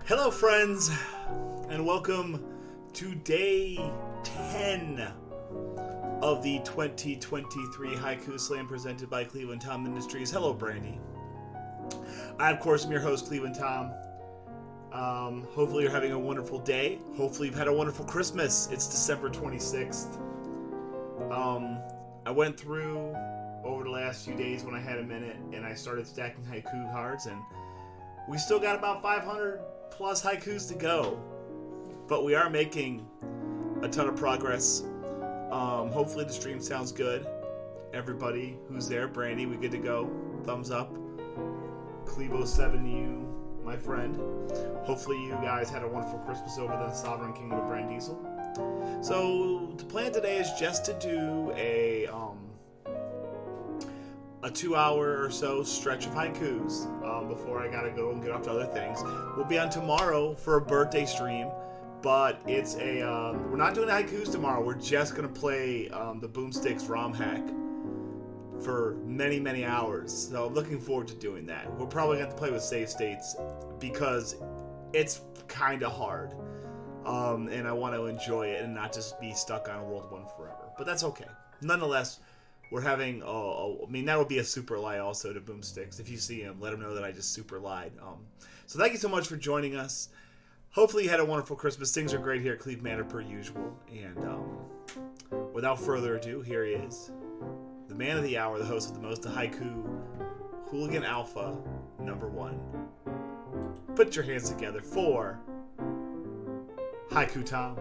Hello, friends, and welcome to day 10 of the 2023 Haiku Slam presented by Cleveland Tom Industries. Hello, Brandy. I, of course, am your host, Cleveland Tom. Hopefully you're having a wonderful day. Hopefully you've had a wonderful Christmas. It's December 26th. I went through over the last few days when I had a minute, and I started stacking haiku cards, and we still got about 500 plus haikus to go. But we are making a ton of progress. Hopefully the stream sounds good. Everybody who's there, Brandy, we good to go. Thumbs up. Clevo7, you, my friend. Hopefully you guys had a wonderful Christmas over the Sovereign Kingdom of Brand Diesel. So the plan today is just to do a 2-hour or so stretch of haikus before I gotta go and get off to other things. We'll be on tomorrow for a birthday stream, but it's we're not doing haikus tomorrow. We're just gonna play the Boomsticks ROM hack for many hours. So I'm looking forward to doing that. We're probably gonna have to play with save states because it's kind of hard, and I want to enjoy it and not just be stuck on World 1 forever. But that's okay. Nonetheless, we're having, that would be a super lie also to Boomsticks. If you see him, let him know that I just super lied. So thank you so much for joining us. Hopefully you had a wonderful Christmas. Things are great here at Cleve Manor per usual. And without further ado, here he is. The man of the hour, the host of the most haiku, Hooligan Alpha, number 1. Put your hands together for Haiku Tom.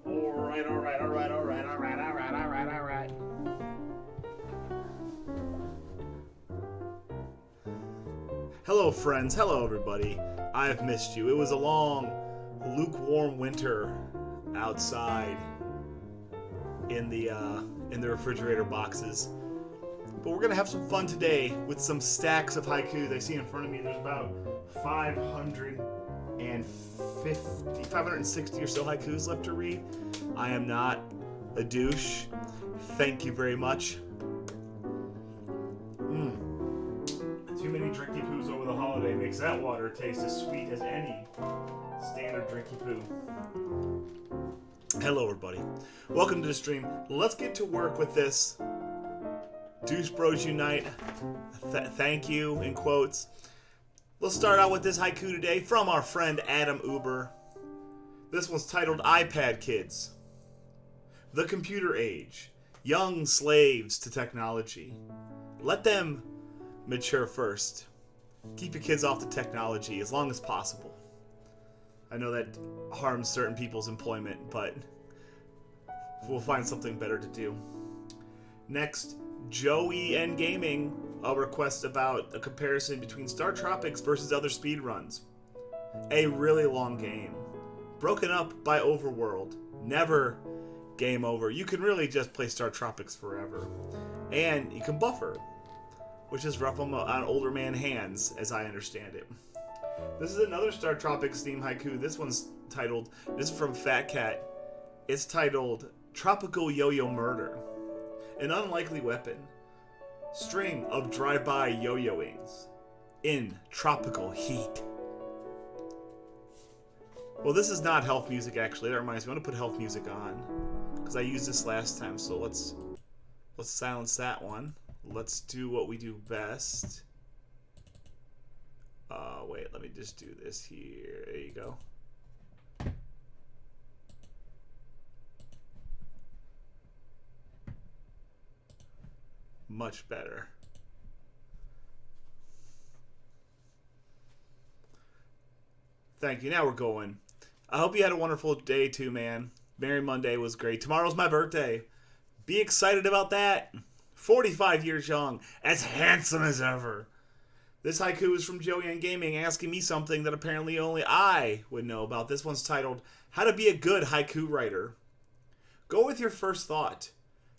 All right. Hello, friends. Hello, everybody. I have missed you. It was a long, lukewarm winter outside in the refrigerator boxes. But we're gonna have some fun today with some stacks of haikus. I see in front of me there's about 560 or so haikus left to read. I am not a douche. Thank you very much. Too many drinky poos over the holiday makes that water taste as sweet as any standard drinky poo. Hello, everybody. Welcome to the stream. Let's get to work with this. Douche Bros Unite. Thank you, in quotes. Let's start out with this haiku today from our friend Adam Uber. This one's titled iPad Kids. The computer age. Young slaves to technology. Let them mature first. Keep your kids off the technology as long as possible. I know that harms certain people's employment, but we'll find something better to do. Next, Joey N Gaming, a request about a comparison between Star Tropics versus other speedruns. A really long game. Broken up by Overworld. Never game over. You can really just play Star Tropics forever. And you can buffer, which is rough on older man hands, as I understand it. This is another Star Tropics theme haiku. This one's titled, this is from Fat Cat. It's titled, Tropical Yo-Yo Murder. An unlikely weapon. String of drive-by yo-yoings. In tropical heat. Well, this is not health music, actually. That reminds me, I'm going to put health music on, because I used this last time, so let's silence that one. Let's do what we do best. Wait, let me just do this here. There you go. Much better. Thank you. Now we're going. I hope you had a wonderful day too, man. Merry Monday was great. Tomorrow's my birthday. Be excited about that. 45 years young. As handsome as ever. This haiku is from Joey Gaming asking me something that apparently only I would know about. This one's titled, How to Be a Good Haiku Writer. Go with your first thought.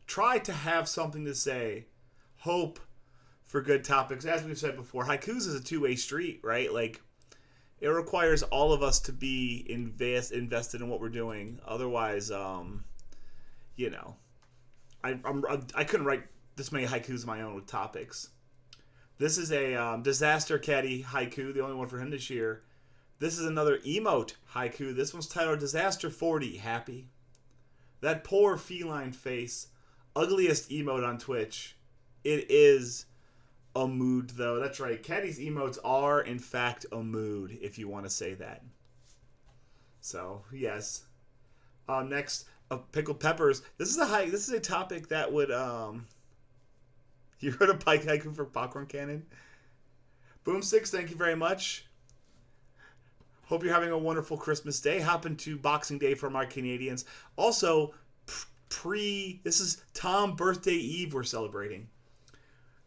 Try to have something to say. Hope for good topics. As we've said before, haikus is a two-way street, right? Like, it requires all of us to be invested in what we're doing. Otherwise, you know, I couldn't write this many haikus of my own with topics. This is a Disaster Caddy haiku, the only one for him this year. This is another emote haiku. This one's titled Disaster 40, Happy. That poor feline face. Ugliest emote on Twitch. It is a mood, though. That's right. Caddy's emotes are, in fact, a mood, if you want to say that. So, yes. Next, pickled peppers. This is a topic that would, You heard a pike haiku for Popcorn Cannon? Boomsticks, thank you very much. Hope you're having a wonderful Christmas day. Hop into Boxing Day from our Canadians. Also, this is Tom Birthday Eve we're celebrating.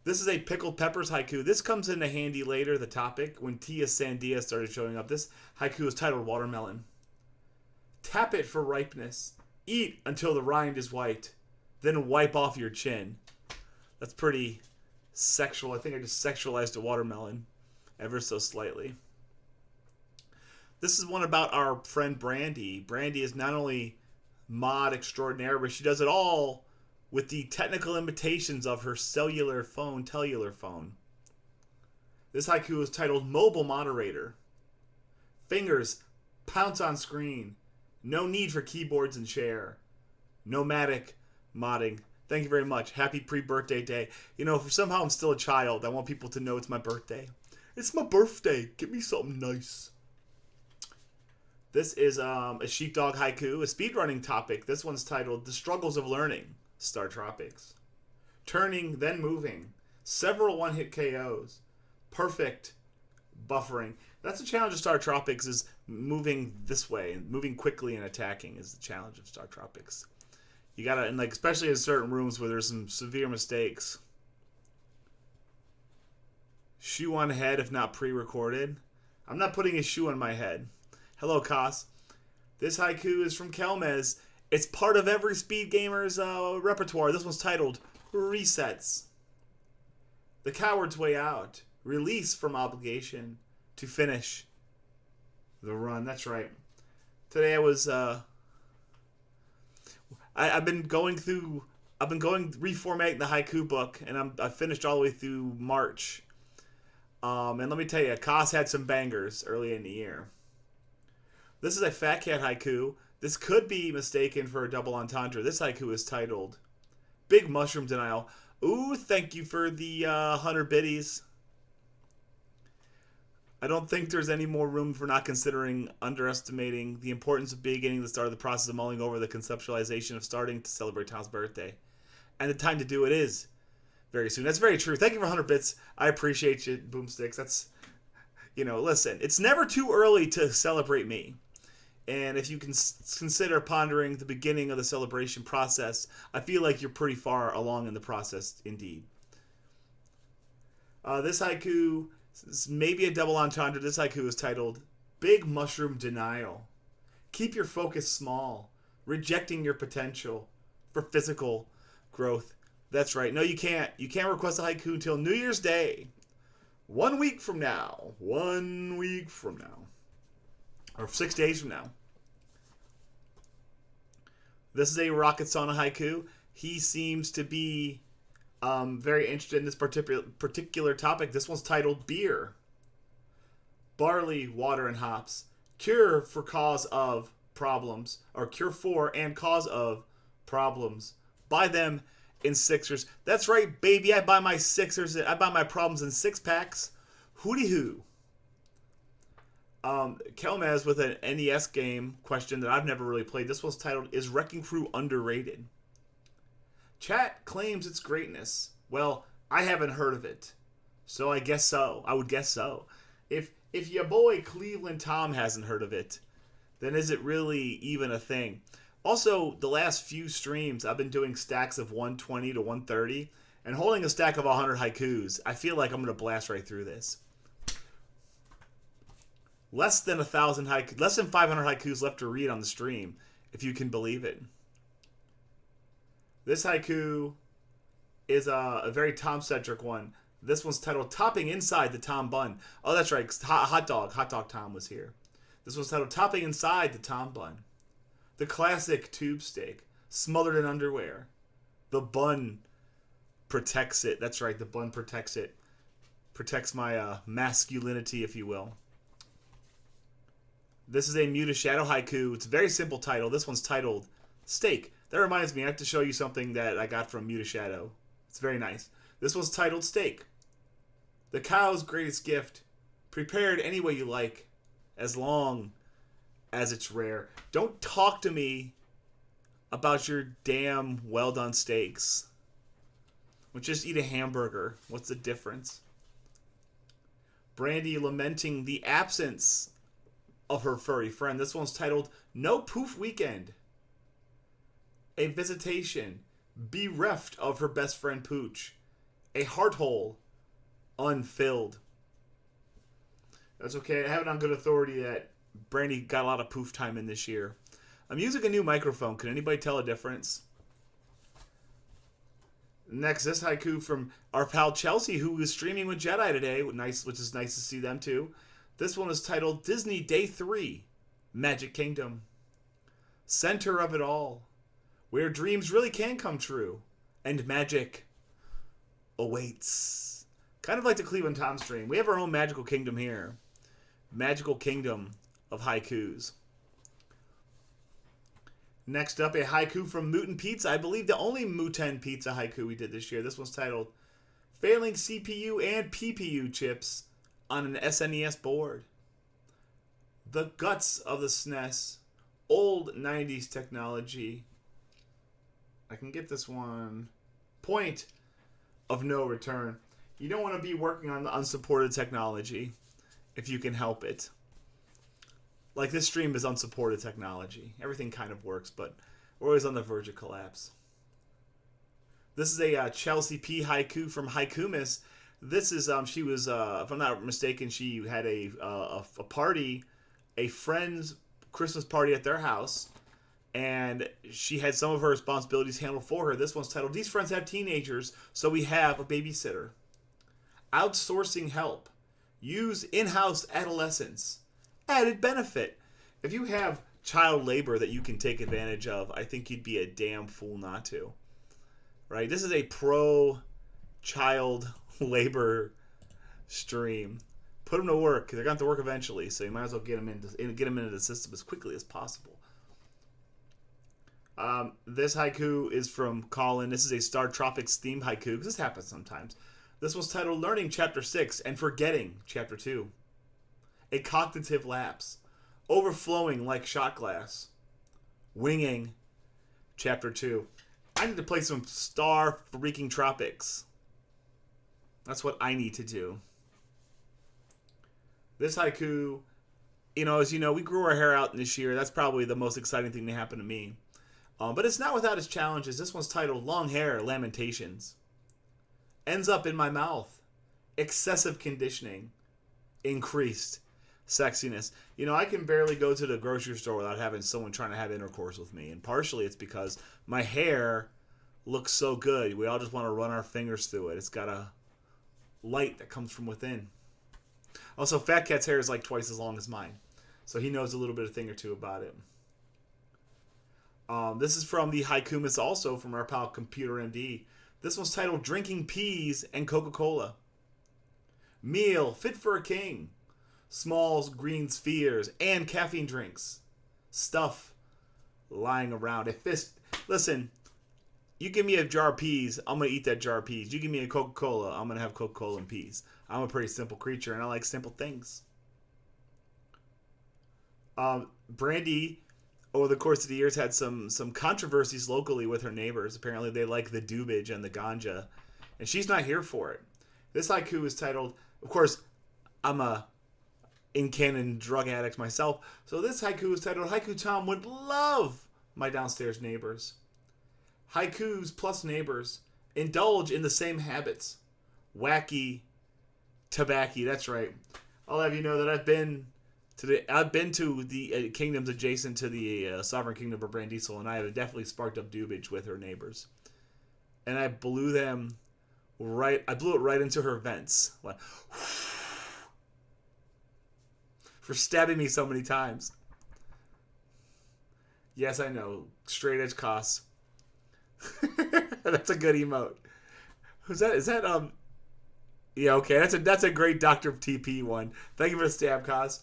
This is a pickled peppers haiku. This comes into handy later, the topic, when Tia Sandia started showing up. This haiku is titled Watermelon. Tap it for ripeness. Eat until the rind is white. Then wipe off your chin. That's pretty sexual. I think I just sexualized a watermelon ever so slightly. This is one about our friend Brandy. Brandy is not only mod extraordinaire, but she does it all with the technical limitations of her tellular phone. This haiku is titled Mobile Moderator. Fingers pounce on screen. No need for keyboards and share. Nomadic modding. Thank you very much. Happy pre-birthday day. You know, if somehow I'm still a child, I want people to know it's my birthday. It's my birthday. Give me something nice. This is a sheepdog haiku, a speedrunning topic. This one's titled The Struggles of Learning, Star Tropics. Turning, then moving. Several one-hit KOs. Perfect buffering. That's the challenge of Star Tropics, is moving this way. And moving quickly and attacking is the challenge of Star Tropics. You gotta, and like, especially in certain rooms where there's some severe mistakes. Shoe on head if not pre-recorded. I'm not putting a shoe on my head. Hello, Kos. This haiku is from Kelmez. It's part of every speed gamer's repertoire. This one's titled Resets. The coward's way out. Release from obligation to finish the run. That's right. Today I was I've been reformatting the haiku book, and I finished all the way through March. And let me tell you, Kos had some bangers early in the year. This is a Fat Cat haiku. This could be mistaken for a double entendre. This haiku is titled Big Mushroom Denial. Ooh, thank you for the 100 biddies. I don't think there's any more room for not underestimating the importance of beginning the start of the process of mulling over the conceptualization of starting to celebrate Tom's birthday. And the time to do it is very soon. That's very true. Thank you for 100 bits. I appreciate you, Boomsticks. That's, listen, it's never too early to celebrate me. And if you can consider pondering the beginning of the celebration process, I feel like you're pretty far along in the process indeed. This haiku is maybe a double entendre. This haiku is titled Big Mushroom Denial. Keep your focus small, rejecting your potential for physical growth. That's right. No, you can't. You can't request a haiku until New Year's Day. 1 week from now. 1 week from now. Or 6 days from now. This is a Rocket Sauna haiku. He seems to be very interested in this particular topic. This one's titled Beer. Barley, water, and hops. Cure for cause of problems. Or cure for and cause of problems. Buy them in sixers. That's right, baby. I buy my sixers. I buy my problems in 6-packs. Hooty hoo. Kelmez with an NES game question that I've never really played. This one's titled, Is Wrecking Crew Underrated? Chat claims its greatness. Well, I haven't heard of it. So I guess so. I would guess so. If your boy Cleveland Tom hasn't heard of it, then is it really even a thing? Also, the last few streams, I've been doing stacks of 120 to 130 and holding a stack of 100 haikus. I feel like I'm going to blast right through this. Less than 1,000 haikus, less than 500 haikus left to read on the stream, if you can believe it. This haiku is a very Tom-centric one. This one's titled Topping Inside the Tom Bun. Oh, that's right. Hot Dog Tom was here. This one's titled Topping Inside the Tom Bun. The classic tube steak, smothered in underwear. The bun protects it. That's right, the bun protects it. Protects my masculinity, if you will. This is a Muta Shadow haiku. It's a very simple title. This one's titled Steak. That reminds me, I have to show you something that I got from Muta Shadow. It's very nice. This one's titled Steak. The cow's greatest gift, prepared any way you like, as long as it's rare. Don't talk to me about your damn well-done steaks. Well, just eat a hamburger. What's the difference? Brandy lamenting the absence of her furry friend. This one's titled No Poof Weekend. A visitation, bereft of her best friend Pooch. A heart hole, unfilled. That's okay. I have it on good authority that Brandy got a lot of poof time in this year. I'm using a new microphone. Can anybody tell a difference? Next, this haiku from our pal Chelsea, who was streaming with Jedi today, which is nice to see them too. This one is titled Disney Day 3, Magic Kingdom. Center of it all, where dreams really can come true, and magic awaits. Kind of like the Cleveland Tom stream. We have our own magical kingdom here. Magical kingdom of haikus. Next up, a haiku from Mutant Pizza. I believe the only Mutant Pizza haiku we did this year. This one's titled Failing CPU and PPU chips on an SNES board. The guts of the SNES. Old 90s technology. I can get this one. Point of no return. You don't want to be working on the unsupported technology if you can help it. Like this stream is unsupported technology. Everything kind of works, but we're always on the verge of collapse. This is a Chelsea P haiku from Haikumis. This is she was if I'm not mistaken, she had a party, a friend's Christmas party at their house, and she had some of her responsibilities handled for her. This one's titled These Friends Have Teenagers, So We Have a Babysitter. Outsourcing help. Use in-house adolescents. Added benefit. If you have child labor that you can take advantage of, I think you'd be a damn fool not to. Right? This is a pro-child labor stream. Put them to work. They're going to have to work eventually, so you might as well get them into the system as quickly as possible. This haiku is from Colin. This is a Star Tropics themed haiku, because this happens sometimes. This was titled Learning Chapter 6 and Forgetting Chapter 2. A cognitive lapse. Overflowing like shot glass. Winging Chapter 2. I need to play some Star freaking Tropics. That's what I need to do. This haiku, as you know, we grew our hair out this year. That's probably the most exciting thing to happen to me. But it's not without its challenges. This one's titled Long Hair Lamentations. Ends up in my mouth. Excessive conditioning. Increased sexiness. I can barely go to the grocery store without having someone trying to have intercourse with me. And partially it's because my hair looks so good. We all just want to run our fingers through it. It's got a light that comes from within. Also, Fat Cat's hair is like twice as long as mine. So he knows a little bit of thing or two about it. This is from the Haikumis, also from our pal Computer MD. This one's titled Drinking Peas and Coca-Cola. Meal fit for a king. Small green spheres and caffeine drinks. Stuff lying around. A fist. Listen, you give me a jar of peas, I'm going to eat that jar of peas. You give me a Coca-Cola, I'm going to have Coca-Cola and peas. I'm a pretty simple creature, and I like simple things. Brandy, over the course of the years, had some controversies locally with her neighbors. Apparently, they like the doobage and the ganja. and she's not here for it. This haiku is titled, of course, I'm a in-canon drug addict myself, so this haiku is titled, Haiku Tom would love my downstairs neighbors. Haikus plus neighbors indulge in the same habits. Wacky tobacco, that's right. I'll have you know that I've been to the kingdoms adjacent to the sovereign kingdom of Brandiesel, and I have definitely sparked up dubage with her neighbors. And I blew it right into her vents. Like, for stabbing me so many times. Yes, I know. Straight edge costs. That's a good emote. Is that yeah, okay. That's a great Dr. TP one. Thank you for the stab cost.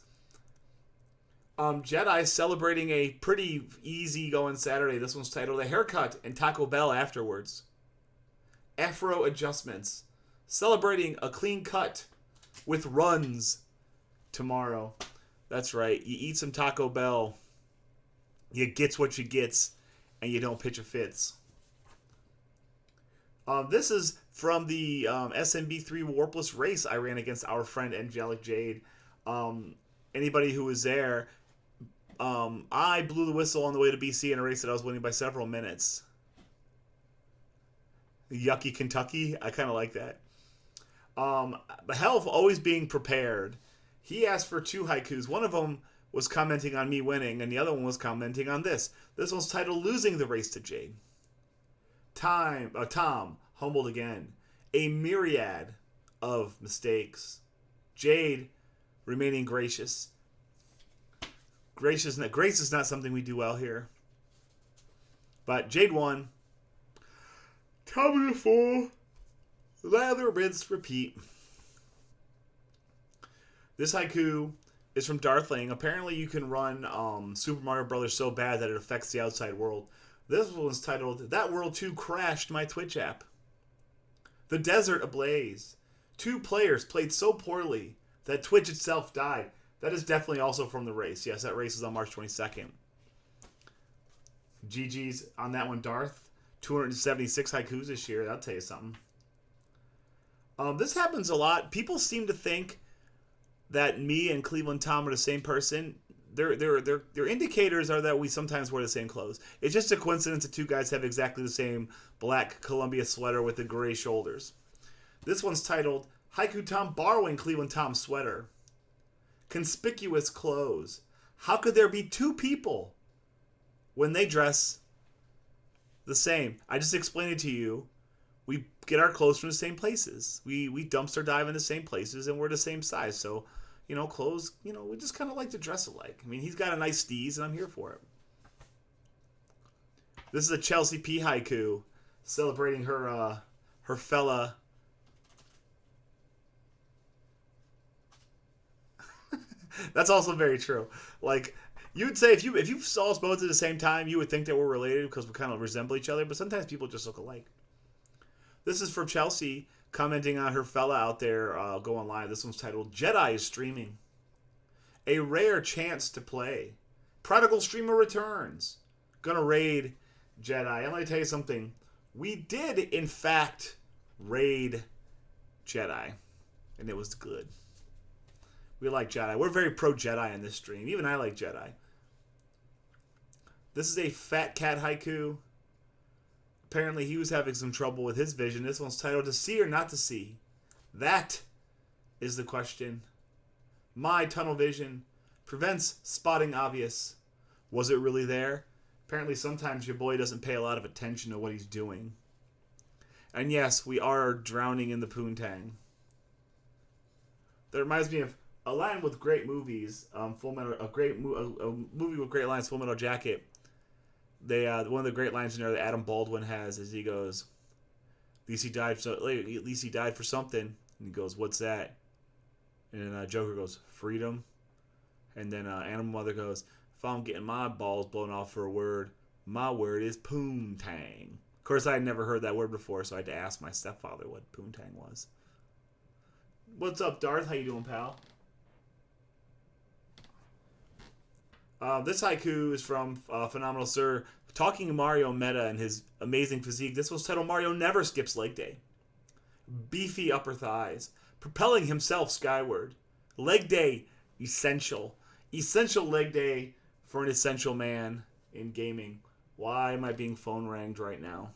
Jedi celebrating a pretty easy going Saturday. This one's titled A Haircut and Taco Bell Afterwards. Afro adjustments. Celebrating a clean cut with runs tomorrow. That's right. You eat some Taco Bell. You gets what you gets, and you don't pitch a fits. This is from the SMB3 Warpless race I ran against our friend Angelic Jade. Anybody who was there, I blew the whistle on the way to BC in a race that I was winning by several minutes. Yucky Kentucky. I kind of like that. Helf always being prepared. He asked for 2 haikus. One of them was commenting on me winning, and the other one was commenting on this. This one's titled Losing the Race to Jade. Tom, humbled again. A myriad of mistakes. Jade, remaining gracious. Grace is not something we do well here. But Jade won. Tom in the 4. Lather, rinse, repeat. This haiku is from Darthling. Apparently you can run Super Mario Brothers so bad that it affects the outside world. This one's titled, That World 2 Crashed My Twitch App. The desert ablaze. 2 players played so poorly that Twitch itself died. That is definitely also from the race. Yes, that race is on March 22nd. GG's on that one, Darth. 276 haikus this year. That'll tell you something. This happens a lot. People seem to think that me and Cleveland Tom are the same person. Their indicators are that we sometimes wear the same clothes. It's just a coincidence that 2 guys have exactly the same black Columbia sweater with the gray shoulders. This one's titled, Haiku Tom borrowing Cleveland Tom's sweater. Conspicuous clothes. How could there be 2 people when they dress the same? I just explained it to you. We get our clothes from the same places. We dumpster dive in the same places, and we're the same size. So, clothes, we just kind of like to dress alike. I mean, he's got a nice steez, and I'm here for it. This is a Chelsea P haiku celebrating her fella. That's also very true. Like, you would say if you saw us both at the same time, you would think that we're related because we kind of resemble each other, but sometimes people just look alike. This is from Chelsea commenting on her fella out there going live. This one's titled, Jedi is streaming. A rare chance to play. Prodigal streamer returns. Gonna raid Jedi. I'm gonna tell you something. We did, in fact, raid Jedi. And it was good. We like Jedi. We're very pro Jedi in this stream. Even I like Jedi. This is a Fat Cat haiku. Apparently he was having some trouble with his vision. This one's titled, To See or Not to See? That is the question. My tunnel vision prevents spotting obvious. Was it really there? Apparently sometimes your boy doesn't pay a lot of attention to what he's doing. And yes, we are drowning in the poontang. That reminds me of a line with great movies. A movie with great lines, Full Metal Jacket. One of the great lines in there that Adam Baldwin has is he goes, at least he died for something. And he goes, what's that? And then Joker goes, freedom. And then Animal Mother goes, if I'm getting my balls blown off for a word, my word is poontang. Of course, I had never heard that word before, so I had to ask my stepfather what poontang was. What's up, Darth? How you doing, pal? This haiku is from Phenomenal Sir, talking Mario meta and his amazing physique. This was titled, Mario Never Skips Leg Day. beefy upper thighs, propelling himself skyward. Leg day, essential. Essential leg day for an essential man in gaming. Why am I being phone ranged right now?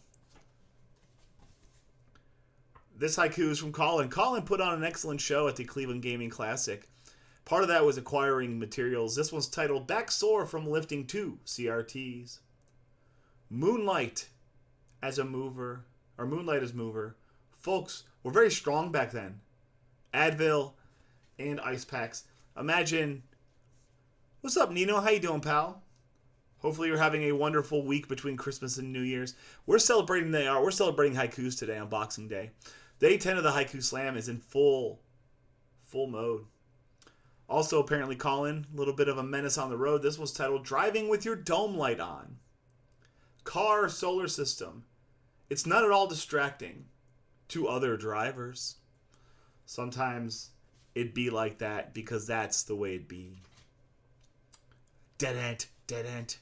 This haiku is from Colin. Colin put on an excellent show at the Cleveland Gaming Classic. Part of that was acquiring materials. This one's titled Back Sore from Lifting 2 CRTs. Moonlight as a mover, or Moonlight as mover. Folks were very strong back then. Advil and ice packs. Imagine, what's up, Nino? How you doing, pal? Hopefully you're having a wonderful week between Christmas and New Year's. We're celebrating haikus today on Boxing Day. Day 10 of the Haiku Slam is in full mode. Also, apparently, Colin, a little bit of a menace on the road. This was titled Driving with Your Dome Light On. Car solar system. It's not at all distracting to other drivers. Sometimes it'd be like that because that's the way it be. Dead end.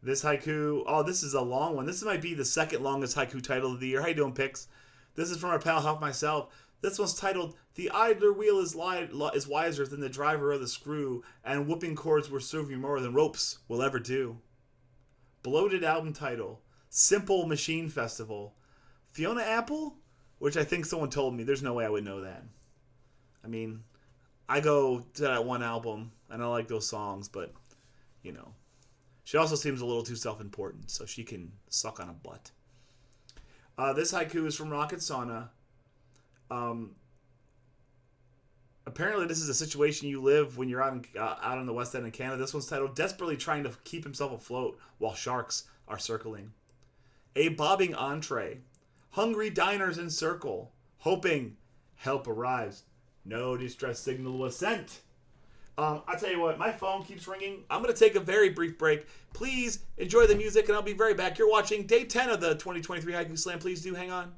This haiku, this is a long one. This might be the second longest haiku title of the year. How you doing, Pix? This is from our pal helfmyselp. This one's titled, The Idler Wheel is wiser than the driver of the screw, and whooping cords will serve you more than ropes will ever do. Bloated album title, Simple Machine Festival. Fiona Apple? Which I think someone told me. There's no way I would know that. I mean, I go to that one album, and I like those songs, but, you know. She also seems a little too self-important, so she can suck on a butt. This haiku is from Rocket Sauna. Apparently this is a situation you live when you're out on the West End of Canada. This one's titled Desperately Trying to Keep Himself Afloat While Sharks Are Circling. A bobbing entree. Hungry diners in circle. Hoping help arrives. No distress signal was sent. I'll tell you what, my phone keeps ringing. I'm going to take a very brief break. Please enjoy the music, and I'll be very back. You're watching Day 10 of the 2023 Haiku Slam. Please do hang on.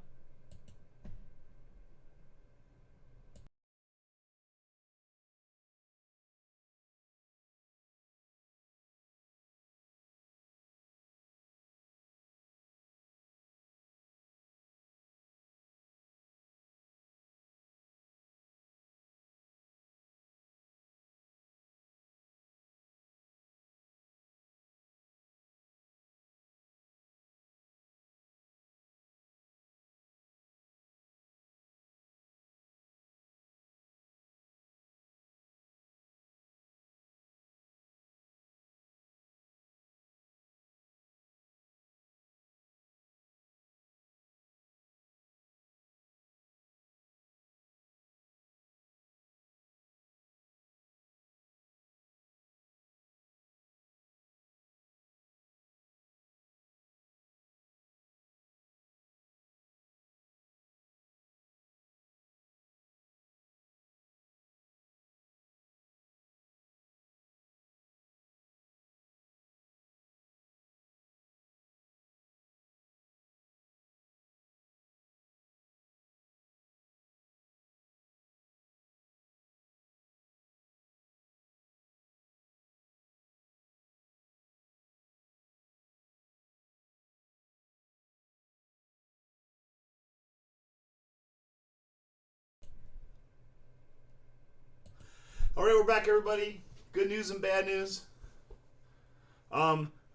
All right, we're back, everybody. Good news and bad news.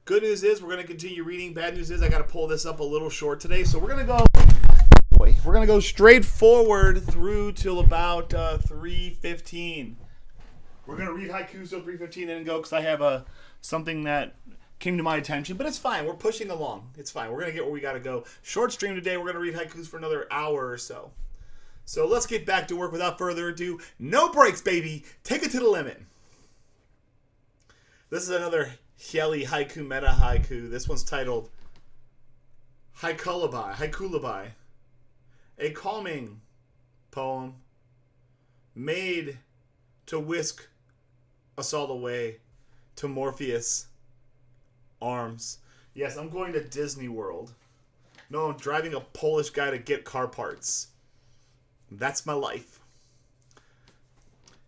Good news is we're going to continue reading. Bad news is I got to pull this up a little short today, so we're going to go straight forward through till about 3:15. We're going to read haikus till 3:15 and then go because I have something that came to my attention, but it's fine. We're pushing along. It's fine. We're going to get where we got to go. Short stream today. We're going to read haikus for another hour or so. So let's get back to work without further ado. No breaks, baby. Take it to the limit. This is another Helly haiku meta haiku. This one's titled Haikulubai. A calming poem made to whisk us all away to Morpheus' arms. Yes, I'm going to Disney World. No, I'm driving a Polish guy to get car parts. That's my life.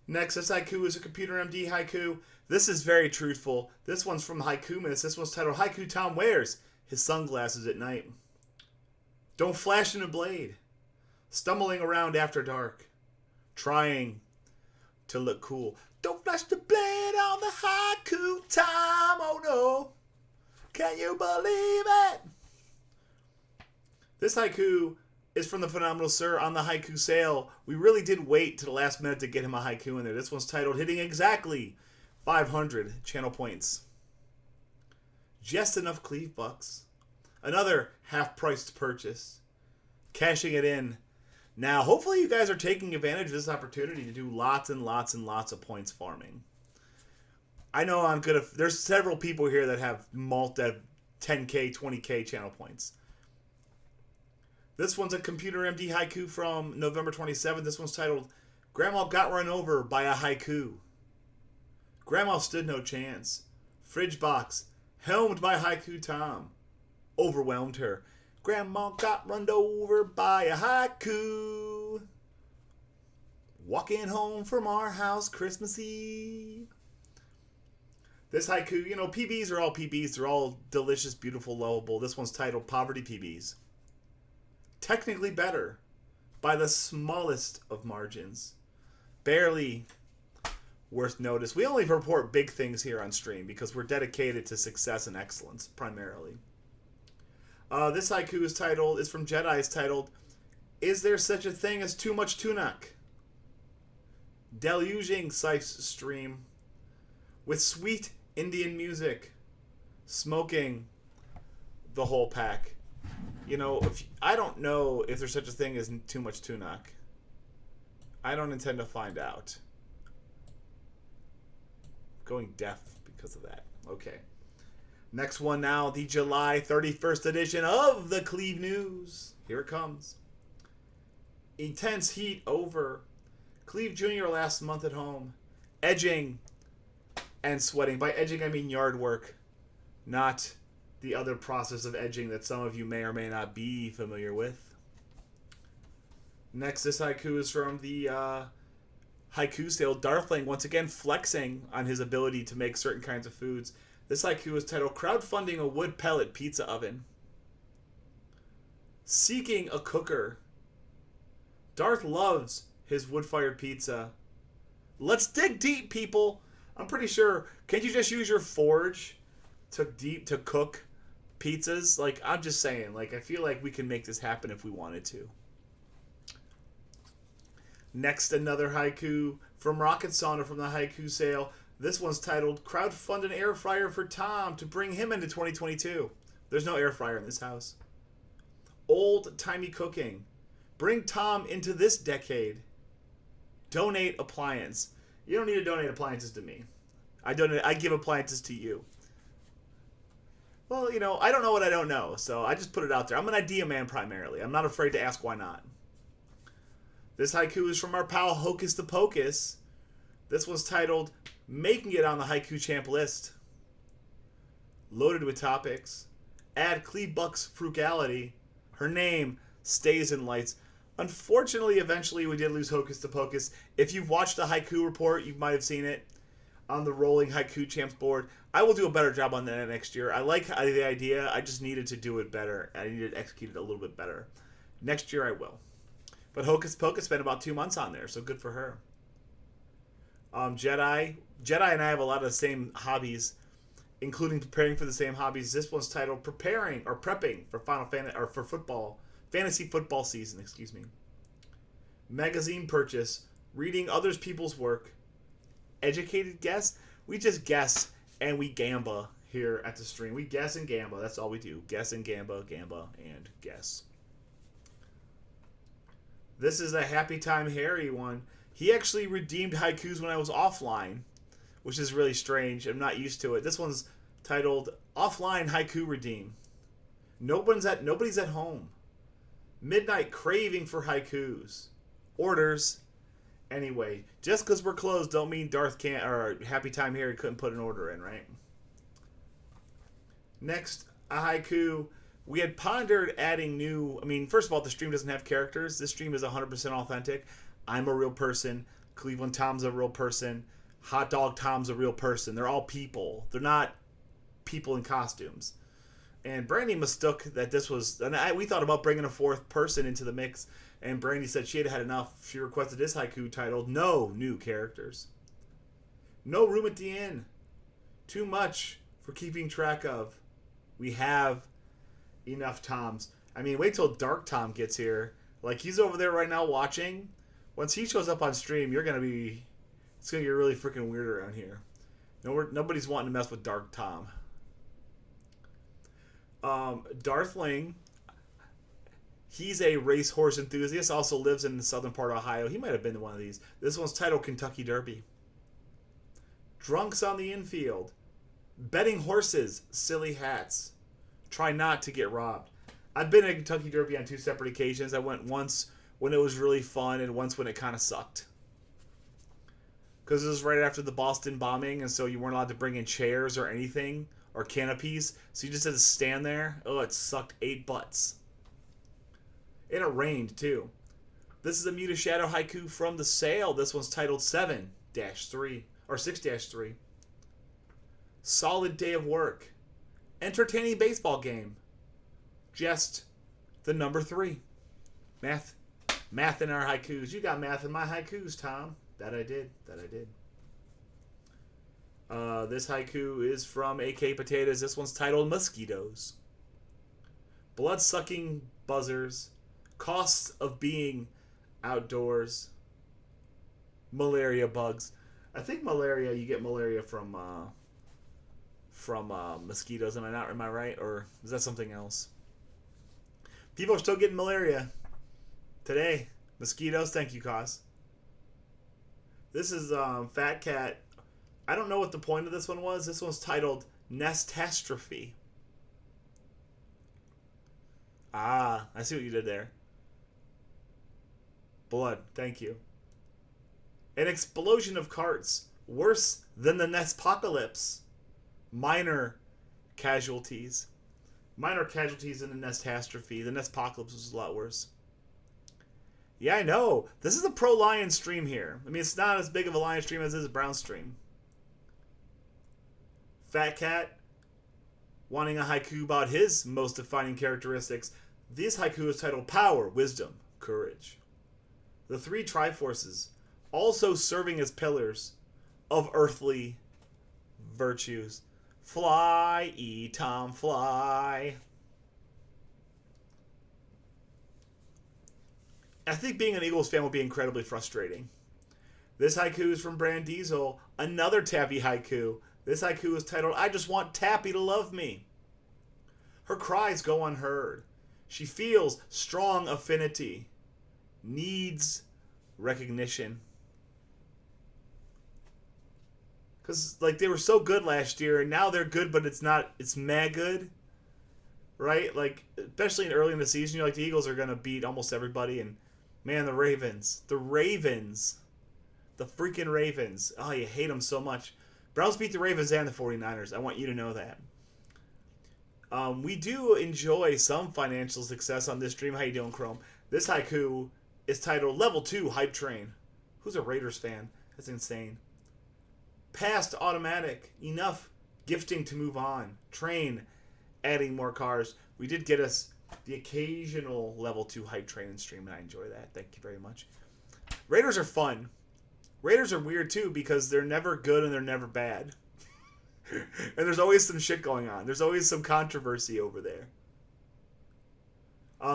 Next, this haiku is a Computer MD haiku. This is very truthful. This one's from Haikumas. This one's titled Haiku Tom Wears His Sunglasses at Night. Don't flash in a blade. stumbling around after dark, trying to look cool. Don't flash the blade on the haiku time, oh no. Can you believe it? This haiku is from the Phenomenal Sir on the haiku sale. We really did wait to the last minute to get him a haiku in there. This one's titled Hitting Exactly 500 Channel Points. Just enough cleave bucks. Another half-priced purchase. Cashing it in. Now, hopefully you guys are taking advantage of this opportunity to do lots and lots and lots of points farming. I know I'm good at... There's several people here that have 10K, 20K channel points. This one's a Computer MD haiku from November 27th. This one's titled, Grandma Got Run Over by a Haiku. Grandma stood no chance. Fridge box, helmed by Haiku Tom, overwhelmed her. Grandma got run over by a haiku. Walking home from our house Christmas Eve. This haiku, you know, PBs are all PBs. They're all delicious, beautiful, lovable. This one's titled Poverty PBs. Technically better by the smallest of margins. Barely worth notice. We only report big things here on stream because we're dedicated to success and excellence, primarily. This haiku is from Jedi. It's titled, Is There Such a Thing as Too Much Tunak? Deluging Sife's stream with sweet Indian music, smoking the whole pack. You know, I don't know if there's such a thing as too much tunak. I don't intend to find out. Going deaf because of that. Okay. Next one now, the July 31st edition of the Cleve News. Here it comes. Intense heat over. Cleve Jr. last month at home. Edging and sweating. By edging, I mean yard work. Not the other process of edging that some of you may or may not be familiar with. Next, this haiku is from the haiku sale. Darthling, once again, flexing on his ability to make certain kinds of foods. This haiku is titled, Crowdfunding a Wood Pellet Pizza Oven. Seeking a cooker. Darth loves his wood-fired pizza. Let's dig deep, people. I'm pretty sure, can't you just use your forge to cook pizzas? Like, I'm just saying, like, I feel like we can make this happen if we wanted to. Next, another haiku from Rocket Sauna from the haiku sale. This one's titled, Crowdfund an Air Fryer for Tom to bring him into 2022. There's no air fryer in this house. Old-timey cooking. Bring Tom into this decade. Donate appliance. You don't need to donate appliances to me. I give appliances to you. Well, you know, I don't know what I don't know, so I just put it out there. I'm an idea man primarily. I'm not afraid to ask why not. This haiku is from our pal Hocus the Pocus. This one's titled, Making It on the Haiku Champ List. Loaded with topics. Add Cleve Buck's frugality. Her name stays in lights. Unfortunately, eventually we did lose Hocus the Pocus. If you've watched the haiku report, you might have seen it on the rolling haiku champs board. I will do a better job on that next year. I like the idea. I just needed to do it better. I needed to execute it a little bit better. Next year I will. But Hocus Pocus spent about 2 months on there, so good for her. Jedi and I have a lot of the same hobbies, including preparing for the same hobbies. This one's titled Preparing or Prepping for Final Fantasy or for football. Fantasy football season, excuse me. Magazine purchase. Reading others people's work. Educated guess. We just guess and we gamba here at the stream. We guess and gamba. That's all we do. Guess and gamba, and guess. This is a Happy Time Harry one. He actually redeemed haikus when I was offline, which is really strange. I'm not used to it. This one's titled Offline Haiku Redeem. Nobody's at home. Midnight craving for haikus. Orders. Anyway, just because we're closed don't mean Darth can't, or Happy Time Harry couldn't put an order in, right? Next, a haiku. We had pondered adding first of all, the stream doesn't have characters. This stream is 100% authentic. I'm a real person. Cleveland Tom's a real person. Hot Dog Tom's a real person. They're all people. They're not people in costumes. And Brandy mistook that this was, and we thought about bringing a fourth person into the mix, and Brandy said she had had enough. She requested this haiku titled, "No New Characters." No room at the inn. Too much for keeping track of. We have enough Toms. I mean, wait till Dark Tom gets here. Like, he's over there right now watching. Once he shows up on stream, it's going to get really freaking weird around here. Nobody's wanting to mess with Dark Tom. Darthling, he's a racehorse enthusiast, also lives in the southern part of Ohio. He might have been to one of these. This one's titled Kentucky Derby. Drunks on the infield. Betting horses, silly hats. Try not to get robbed. I've been at Kentucky Derby on 2 separate occasions. I went once when it was really fun and once when it kind of sucked. Because it was right after the Boston bombing, and so you weren't allowed to bring in chairs or anything, or canopies, so you just had to stand there. Oh, it sucked 8 butts. And it rained, too. This is a Muta Shadow haiku from the sale. This one's titled 7-3, or 6-3. Solid day of work. Entertaining baseball game. Just the number 3. Math in our haikus. You got math in my haikus, Tom. That I did. This haiku is from AK Potatoes. This one's titled Mosquitoes. Blood-sucking buzzers. Costs of being outdoors. Malaria bugs. I think you get malaria from mosquitoes. Am I right? Or is that something else? People are still getting malaria today. Mosquitoes. Thank you, Cos. This is Fat Cat. I don't know what the point of this one was. This one's titled Nestastrophe. Ah, I see what you did there. Blood. Thank you. An explosion of carts. Worse than the Nestpocalypse. Minor casualties. Minor casualties in the Nestastrophe. The Nestpocalypse was a lot worse. Yeah, I know. This is a pro-Lion stream here. I mean, it's not as big of a Lion stream as it is a Brown stream. Fat Cat wanting a haiku about his most defining characteristics. This haiku is titled Power, Wisdom, Courage. The 3 Triforces, also serving as pillars of earthly virtues. Fly, Tom, fly. I think being an Eagles fan would be incredibly frustrating. This haiku is from Brand Diesel, another Tappy haiku. This haiku is titled, I just want Tappy to love me. Her cries go unheard. She feels strong affinity. Needs recognition. Because, like, they were so good last year, and now they're good, but it's mad good. Right? Like, especially early in the season, you're like, the Eagles are going to beat almost everybody, and man, the Ravens. The freaking Ravens. Oh, you hate them so much. Browns beat the Ravens and the 49ers. I want you to know that. We do enjoy some financial success on this stream. How you doing, Chrome? This haiku is titled Level 2 Hype Train. Who's a Raiders fan? That's insane. Past automatic. Enough gifting to move on. Train. Adding more cars. We did get us the occasional level 2 hype train in stream, and I enjoy that. Thank you very much. Raiders are fun. Raiders are weird too because they're never good and they're never bad. And there's always some shit going on. There's always some controversy over there.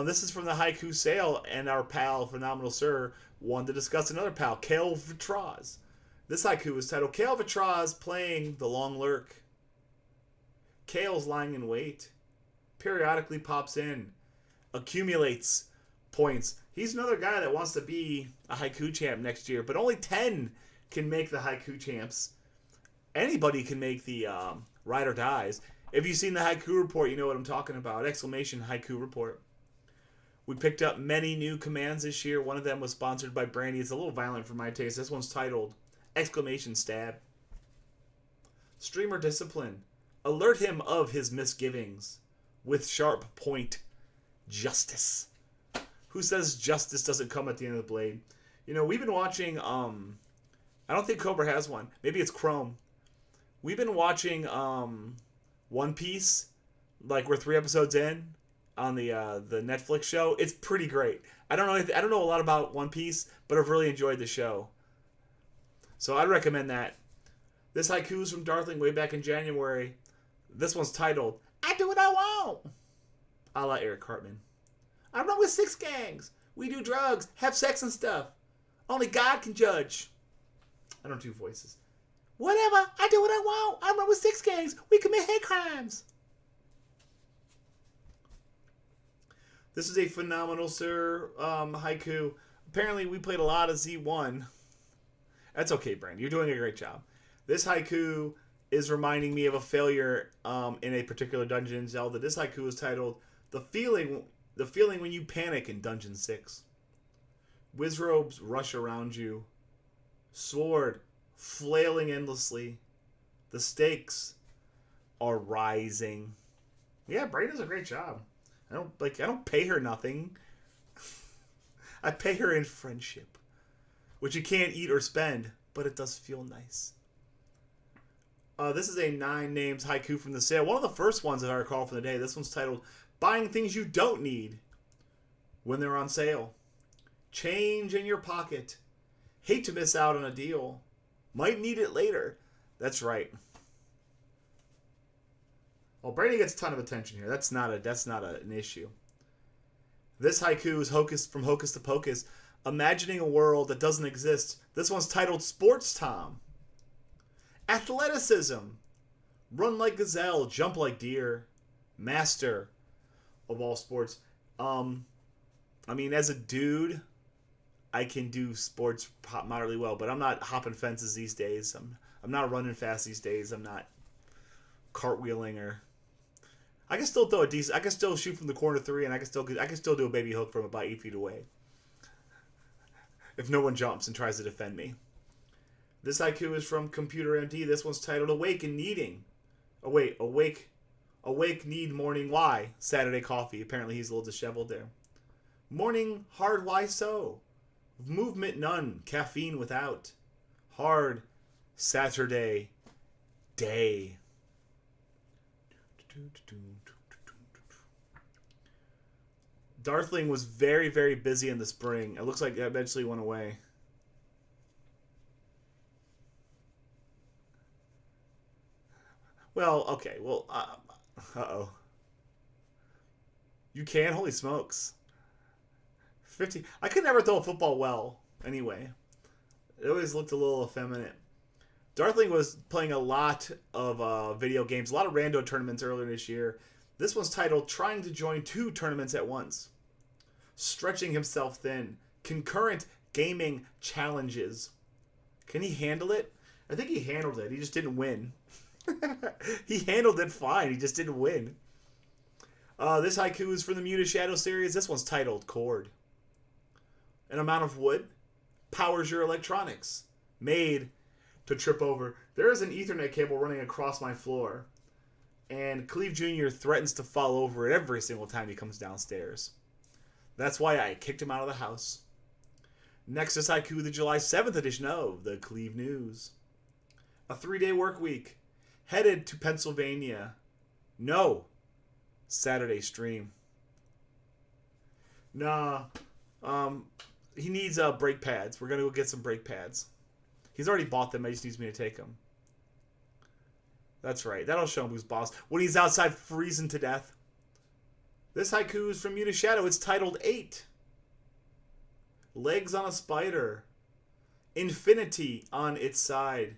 This is from the Haiku sale, and our pal, Phenomenal Sir, wanted to discuss another pal, Kale Vitraz. This haiku is titled Kale Vitraz playing the long lurk. Kale's lying in wait. Periodically pops in. Accumulates points. He's another guy that wants to be a haiku champ next year, but only 10 can make the haiku champs. Anybody can make the Ride or Dies. If you've seen the haiku report, you know what I'm talking about. Exclamation haiku report. We picked up many new commands this year. One of them was sponsored by Brandy. It's a little violent for my taste. This one's titled Exclamation Stab. Streamer Discipline. Alert him of his misgivings. With sharp point. Justice. Who says justice doesn't come at the end of the blade? You know, we've been watching, I don't think Cobra has one. Maybe it's Chrome. We've been watching One Piece Like we're 3 episodes in on the Netflix show. It's pretty great. I don't know a lot about One Piece, but I've really enjoyed the show. So I'd recommend that. This haiku is from Darthling way back in January. This one's titled, I do what I want. A la Eric Cartman. I run with 6 gangs. We do drugs, have sex and stuff. Only God can judge. I don't do voices. Whatever, I do what I want. I run with 6 gangs. We commit hate crimes. This is a phenomenal, sir, haiku. Apparently, we played a lot of Z1. That's okay, Brand. You're doing a great job. This haiku is reminding me of a failure in a particular dungeon in Zelda. This haiku is titled, The feeling when you panic in Dungeon 6. Wizrobes rush around you. Sword flailing endlessly. The stakes are rising. Yeah, Brand does a great job. I don't pay her nothing. I pay her in friendship, which you can't eat or spend, but it does feel nice. This is a 9 names haiku from the sale. One of the first ones that I recall from the day. This one's titled, Buying Things You Don't Need When They're on Sale. Change in your pocket. Hate to miss out on a deal. Might need it later. That's right. Well, Brady gets a ton of attention here. That's not an issue. This haiku is from Hocus to Pocus. Imagining a world that doesn't exist. This one's titled Sports Tom. Athleticism. Run like gazelle, jump like deer. Master of all sports. As a dude, I can do sports moderately well, but I'm not hopping fences these days. I'm not running fast these days. I'm not cartwheeling or. I can still throw a decent. I can still shoot from the corner 3, and I can still do a baby hook from about 8 feet away. If no one jumps and tries to defend me. This haiku is from Computer MD. This one's titled Awake and Needing. Oh wait, awake need morning why? Saturday coffee. Apparently he's a little disheveled there. Morning hard why so? Movement none, caffeine without. Hard Saturday day. Darthling was very, very busy in the spring. It looks like it eventually went away. Well, okay. Well, uh-oh. You can? Holy smokes. 50. I could never throw a football well, anyway. It always looked a little effeminate. Darthling was playing a lot of video games, a lot of rando tournaments earlier this year. This one's titled Trying to Join 2 Tournaments at Once. Stretching himself thin. Concurrent gaming challenges. Can he handle it? I think he handled it. He just didn't win. He handled it fine. He just didn't win. This haiku is from the Muta Shadow series. This one's titled Cord. An amount of wood powers your electronics. Made to trip over. There is an Ethernet cable running across my floor. And Cleve Jr. threatens to fall over it every single time he comes downstairs. That's why I kicked him out of the house. Next is haiku, the July 7th edition of the Cleve News. A 3-day work week. Headed to Pennsylvania. No. Saturday stream. Nah. He needs brake pads. We're going to go get some brake pads. He's already bought them. He just needs me to take them. That's right. That'll show him who's boss. When he's outside freezing to death. This haiku is from Muta Shadow. It's titled 8. Legs on a spider. Infinity on its side.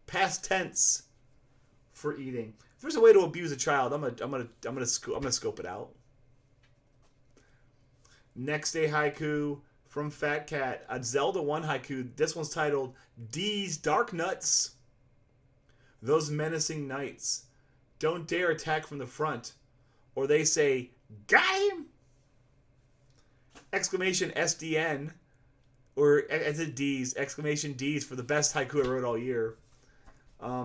Past tense for eating. If there's a way to abuse a child, I'm gonna scope it out. Next day haiku from Fat Cat. A Zelda 1 haiku. This one's titled D's Dark Nuts. Those menacing knights don't dare attack from the front, or they say, got him! Exclamation SDN, or as it D's, exclamation D's for the best haiku I wrote all year.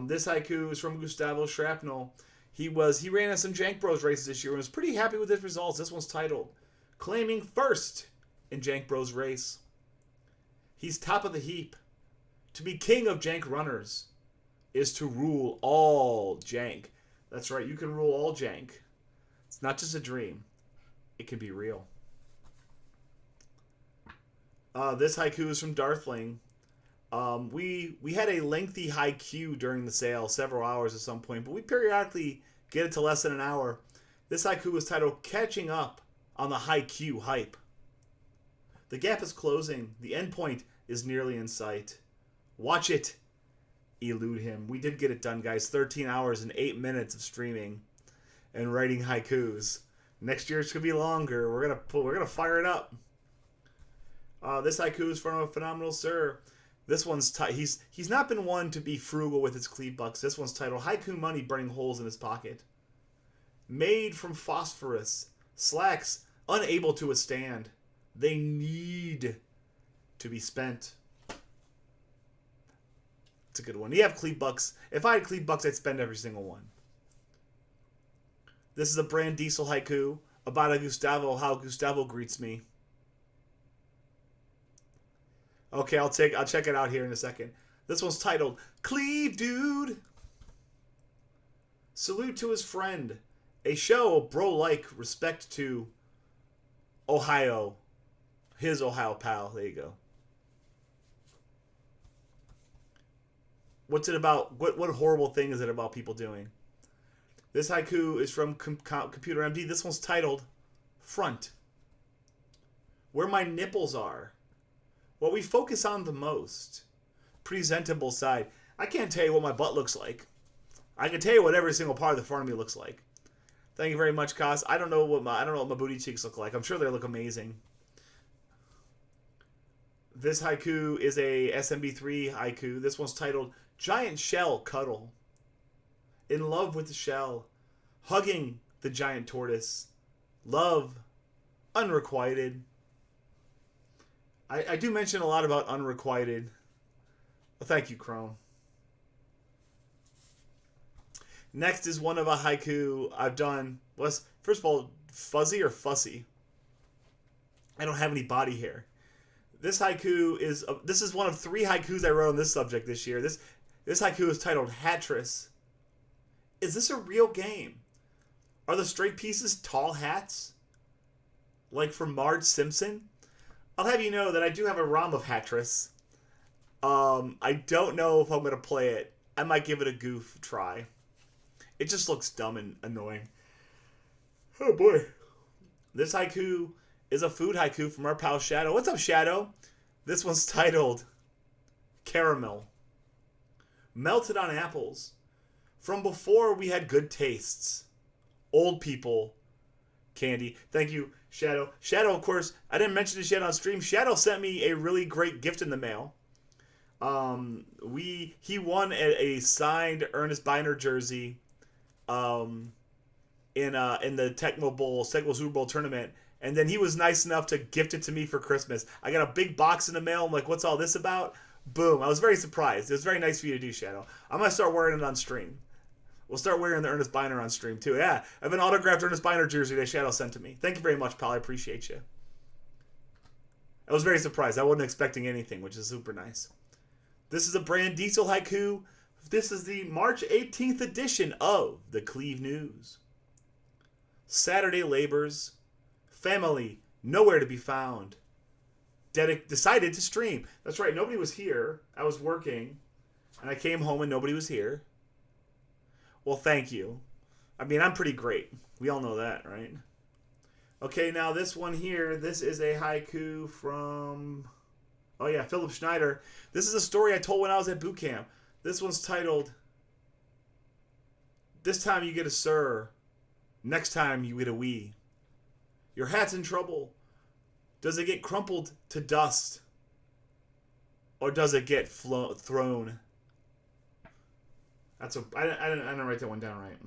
This haiku is from Gustavo Shrapnel. He ran in some Jank Bros races this year and was pretty happy with his results. This one's titled, Claiming First in Jank Bros race. He's top of the heap. To be king of Jank runners is to rule all Jank. That's right, you can rule all jank. It's not just a dream. It can be real. This haiku is from Darthling. We had a lengthy haiku during the sale, several hours at some point, but we periodically get it to less than an hour. This haiku is titled Catching Up on the Haiku Hype. The gap is closing. The end point is nearly in sight. Watch it. Elude him. We did get it done, guys. 13 hours and 8 minutes of streaming and writing haikus. Next year it's gonna be longer. We're gonna fire it up. This haiku is from a phenomenal sir. This one's he's not been one to be frugal with his cleave bucks. This one's titled Haiku Money Burning Holes in His Pocket. Made from phosphorus, slacks unable to withstand. They need to be spent. It's a good one. You have cleave bucks. If I had cleave bucks, I'd spend every single one. This is a Brand Diesel haiku about a Gustavo, how Gustavo greets me. Okay, I'll check it out here in a second. This one's titled Cleave Dude. Salute to his friend. A show of bro-like respect to Ohio. His Ohio pal. There you go. What's it about? What horrible thing is it about people doing? This haiku is from Computer MD. This one's titled Front. Where my nipples are. What we focus on the most. Presentable side. I can't tell you what my butt looks like. I can tell you what every single part of the front of me looks like. Thank you very much, Kaz. I don't know what my booty cheeks look like. I'm sure they look amazing. This haiku is a SMB3 haiku. This one's titled Giant Shell Cuddle. In love with the shell. Hugging the giant tortoise. Love. Unrequited. I do mention a lot about unrequited. Well, thank you, Chrome. Next is one of a haiku I've done. Was first of all, fuzzy or fussy? I don't have any body hair. This haiku is this is one of 3 haikus I wrote on this subject this year. This haiku is titled Hattress. Is this a real game? Are the straight pieces tall hats? Like from Marge Simpson? I'll have you know that I do have a ROM of Hattress. I don't know if I'm going to play it. I might give it a goof try. It just looks dumb and annoying. Oh boy. This haiku is a food haiku from our pal Shadow. What's up, Shadow? This one's titled Caramel. Melted on apples. From before we had good tastes. Old people. Candy. Thank you, Shadow. Shadow, of course, I didn't mention this yet on stream. Shadow sent me a really great gift in the mail. He won a signed Ernest Biner jersey in the Tecmo Super Bowl tournament, and then he was nice enough to gift it to me for Christmas. I got a big box in the mail. I'm like, what's all this about? Boom. I was very surprised. It was very nice for you to do, Shadow. I'm going to start wearing it on stream. We'll start wearing the Ernest Biner on stream, too. Yeah, I have an autographed Ernest Biner jersey that Shadow sent to me. Thank you very much, pal. I appreciate you. I was very surprised. I wasn't expecting anything, which is super nice. This is a Brand Diesel haiku. This is the March 18th edition of the Cleve News. Saturday labors. Family nowhere to be found. Decided to stream. That's right, nobody was here. I was working, and I came home and nobody was here. Well, thank you. I mean, I'm pretty great. We all know that, right? Okay, now this one here, this is a haiku from, oh yeah, Philip Schneider. This is a story I told when I was at boot camp. This one's titled, This Time You Get a Sir, Next Time You Get a We. Your hat's in trouble. Does it get crumpled to dust? Or does it get thrown? I didn't write that one down right.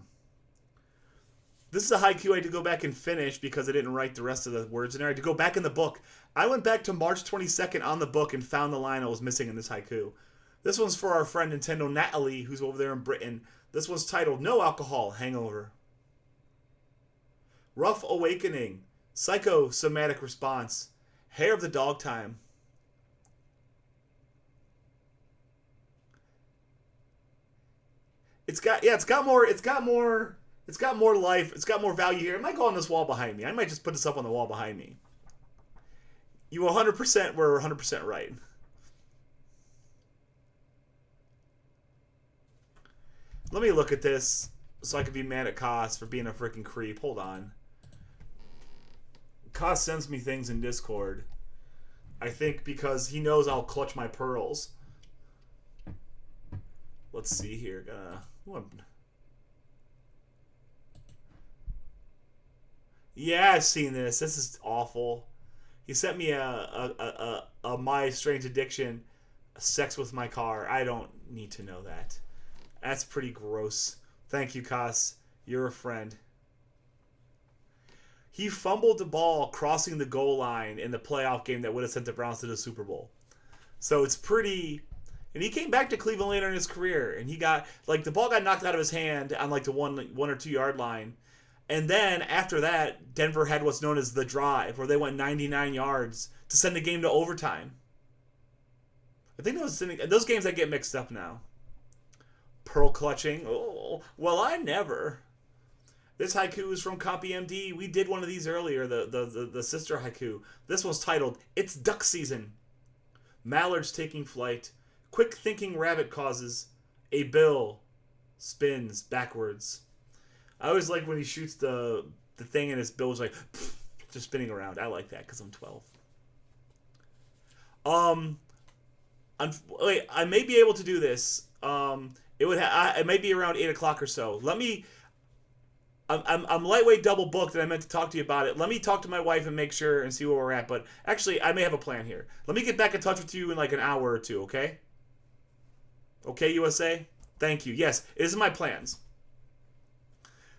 This is a haiku I had to go back and finish because I didn't write the rest of the words in there. I had to go back in the book. I went back to March 22nd on the book and found the line I was missing in this haiku. This one's for our friend Nintendo Natalie, who's over there in Britain. This one's titled No Alcohol Hangover. Rough Awakening. Psychosomatic Response. Hair of the Dog Time. it's got more life. It's got more value here. It might go on this wall behind me. I might just put this up on the wall behind me. You 100% were 100% right. Let me look at this so I can be mad at Koss for being a freaking creep. Hold on. Koss sends me things in Discord. I think because he knows I'll clutch my pearls. Let's see here. Yeah, I've seen this. This is awful. He sent me a My Strange Addiction, sex with my car. I don't need to know that. That's pretty gross. Thank you, Koss. You're a friend. He fumbled the ball crossing the goal line in the playoff game that would have sent the Browns to the Super Bowl. So it's pretty... And he came back to Cleveland later in his career, and he got... Like, the ball got knocked out of his hand on, like, the 1 or 2 yard line. And then, after that, Denver had what's known as the drive, where they went 99 yards to send the game to overtime. I think those games that get mixed up now. Pearl clutching. Oh, well, I never... This haiku is from CopyMD. We did one of these earlier, the sister haiku. This one's titled, It's Duck Season. Mallards taking flight. Quick thinking rabbit causes. A bill spins backwards. I always like when he shoots the thing and his bill is like, just spinning around. I like that because I'm 12. Wait, I may be able to do this. It may be around 8 o'clock or so. I'm lightweight double booked, and I meant to talk to you about it. Let me talk to my wife and make sure and see where we're at. But actually, I may have a plan here. Let me get back in touch with you in like an hour or two, okay? Okay, USA? Thank you. Yes, it is in my plans.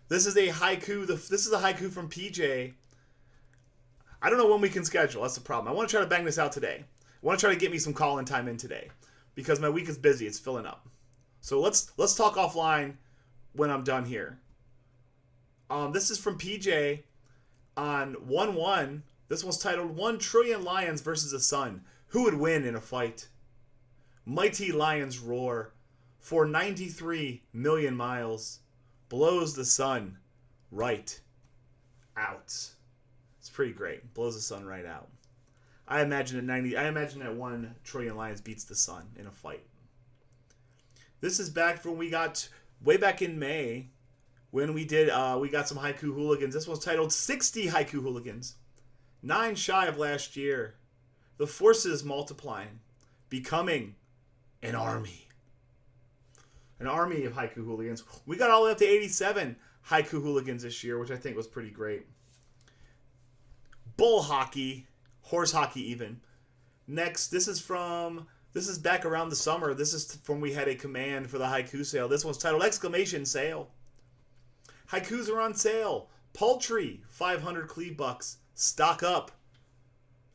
This is a haiku. This is a haiku from PJ. I don't know when we can schedule. That's the problem. I want to try to bang this out today. I want to try to get me some call-in time in today because my week is busy. It's filling up. So let's talk offline when I'm done here. This is from PJ on 1-1. This one's titled 1 Trillion Lions versus the Sun. Who would win in a fight? Mighty lions roar for 93 million miles. Blows the sun right out. It's pretty great. Blows the sun right out. I imagine that 1 trillion lions beats the sun in a fight. This is back from we got way back in May. When we got some haiku hooligans. This one's titled 60 Haiku Hooligans. 9 shy of last year. The forces multiplying. Becoming an army. An army of haiku hooligans. We got all the way up to 87 haiku hooligans this year, which I think was pretty great. Bull hockey. Horse hockey even. Next, this is back around the summer. This is from we had a command for the haiku sale. This one's titled exclamation sale. Haikus are on sale. Paltry, 500 Cleve bucks. Stock up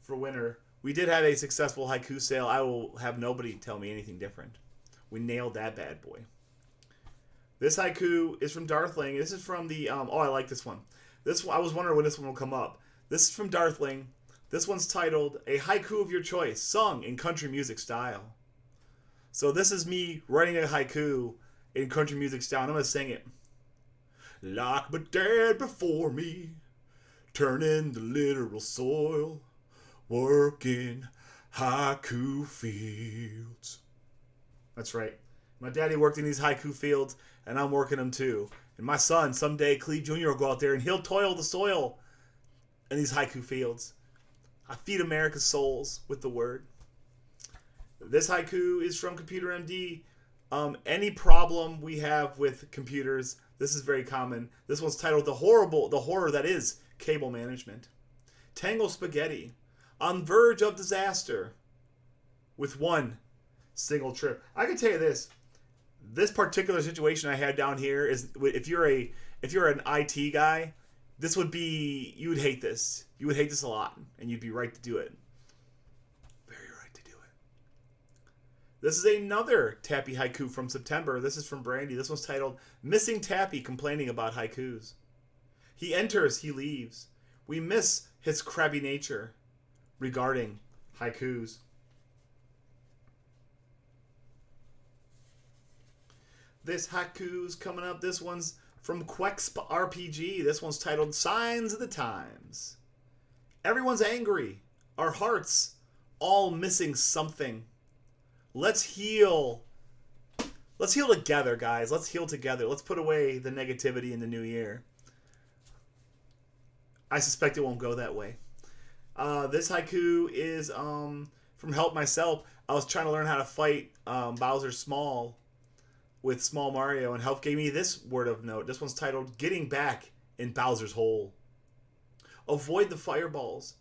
for winter. We did have a successful haiku sale. I will have nobody tell me anything different. We nailed that bad boy. This haiku is from Darthling. This is from the... I like this one. I was wondering when this one will come up. This is from Darthling. This one's titled, A Haiku of Your Choice, sung in country music style. So this is me writing a haiku in country music style, and I'm going to sing it. Like my dad before me, turning the literal soil, working haiku fields. That's right. My daddy worked in these haiku fields, and I'm working them too. And my son, someday, Cleve Jr. will go out there and he'll toil the soil in these haiku fields. I feed America's souls with the word. This haiku is from Computer MD. Any problem we have with computers, this is very common. This one's titled the horror that is cable management. Tangle spaghetti, on verge of disaster, with one single trip. I can tell you this. This particular situation I had down here is if you're an IT guy, this would be, you would hate this. You would hate this a lot, and you'd be right to do it. Very right to do it. This is another Tappy haiku from September. This is from Brandy. This one's titled Missing Tappy Complaining About Haikus. He enters, he leaves. We miss his crabby nature regarding haikus. this haiku's coming up. This one's from Quexp RPG. This one's titled Signs of the Times. Everyone's angry. Our hearts all missing something. Let's heal. Let's heal together, guys. Let's heal together. Let's put away the negativity in the new year. I suspect it won't go that way. This haiku is from Help Myself. I was trying to learn how to fight Bowser Small with Small Mario, and Help gave me this word of note. This one's titled Getting Back in Bowser's Hole. Avoid the fireballs.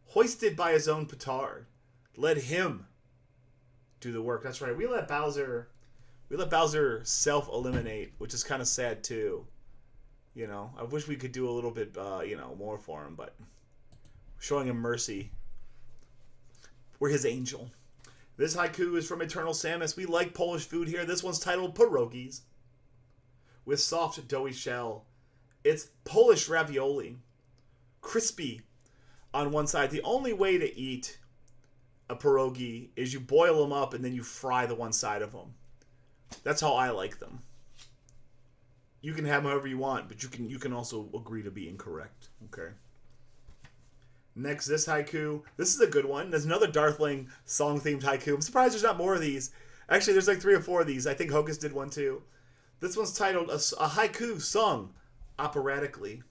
Hoisted by his own petard. Let him do the work. That's right. We let Bowser self-eliminate, which is kind of sad too. You know, I wish we could do a little bit, more for him, but showing him mercy. We're his angel. This haiku is from Eternal Samus. We like Polish food here. This one's titled Pierogies. With soft, doughy shell. It's Polish ravioli. Crispy on one side. The only way to eat a pierogi is you boil them up and then you fry the one side of them. That's how I like them. You can have them however you want, but you can also agree to be incorrect. Okay. Next, this haiku. This is a good one. There's another Darthling song-themed haiku. I'm surprised there's not more of these. Actually, there's like 3 or 4 of these. I think Hocus did one too. This one's titled A Haiku Sung Operatically.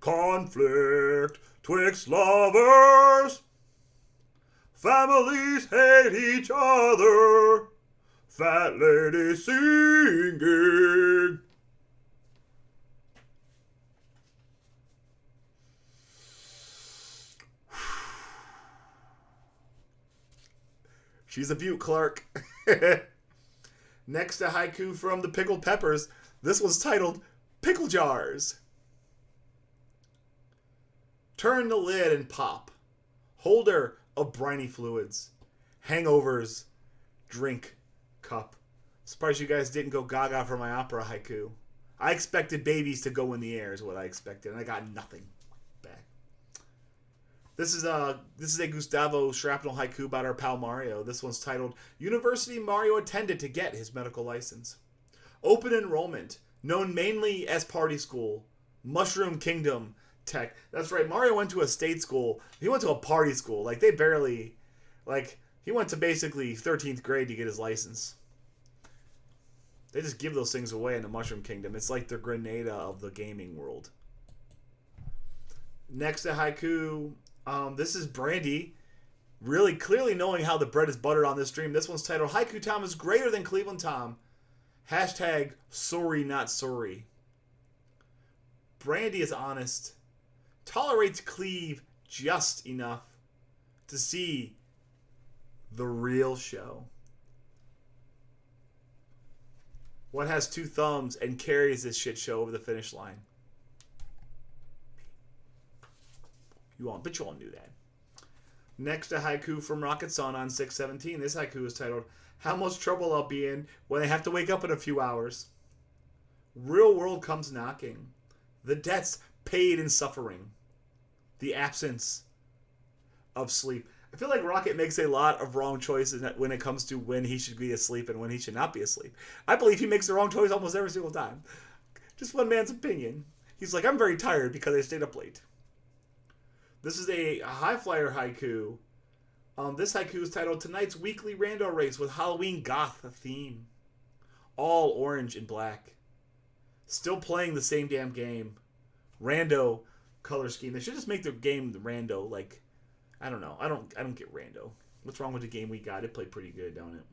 Conflict twixt lovers. Families hate each other. Fat lady singing. She's a beaut, Clark. Next, a haiku from the Pickled Peppers. This one's titled Pickle Jars. Turn the lid and pop. Holder of briny fluids. Hangovers. Drink. Cup. Surprised you guys didn't go gaga for my opera haiku. I expected babies to go in the air is what I expected, and I got nothing back. This is a Gustavo Shrapnel haiku about our pal Mario. This one's titled University Mario attended to get his medical license. Open enrollment, known mainly as party school. Mushroom Kingdom Tech. That's right, Mario went to a state school. He went to a party school. He went to basically 13th grade to get his license. They just give those things away in the Mushroom Kingdom. It's like the Grenada of the gaming world. Next, a haiku. This is Brandy. Really clearly knowing how the bread is buttered on this stream. This one's titled Haiku Tom is greater than Cleveland Tom. Hashtag sorry not sorry. Brandy is honest. Tolerates Cleve just enough to see the real show. What has 2 thumbs and carries this shit show over the finish line? You all knew that. Next, a haiku from Rocket Sun on 6/17. This haiku is titled, How Much Trouble I'll Be In When I Have to Wake Up in a Few Hours. Real world comes knocking. The debts paid in suffering. The absence of sleep. I feel like Rocket makes a lot of wrong choices when it comes to when he should be asleep and when he should not be asleep. I believe he makes the wrong choice almost every single time. Just one man's opinion. He's like, I'm very tired because I stayed up late. This is a high flyer haiku. This haiku is titled Tonight's Weekly Rando Race with Halloween Goth theme. All orange and black. Still playing the same damn game. Rando color scheme. They should just make the game rando. Like, I don't know. I don't get rando. What's wrong with the game we got? It played pretty good, don't it?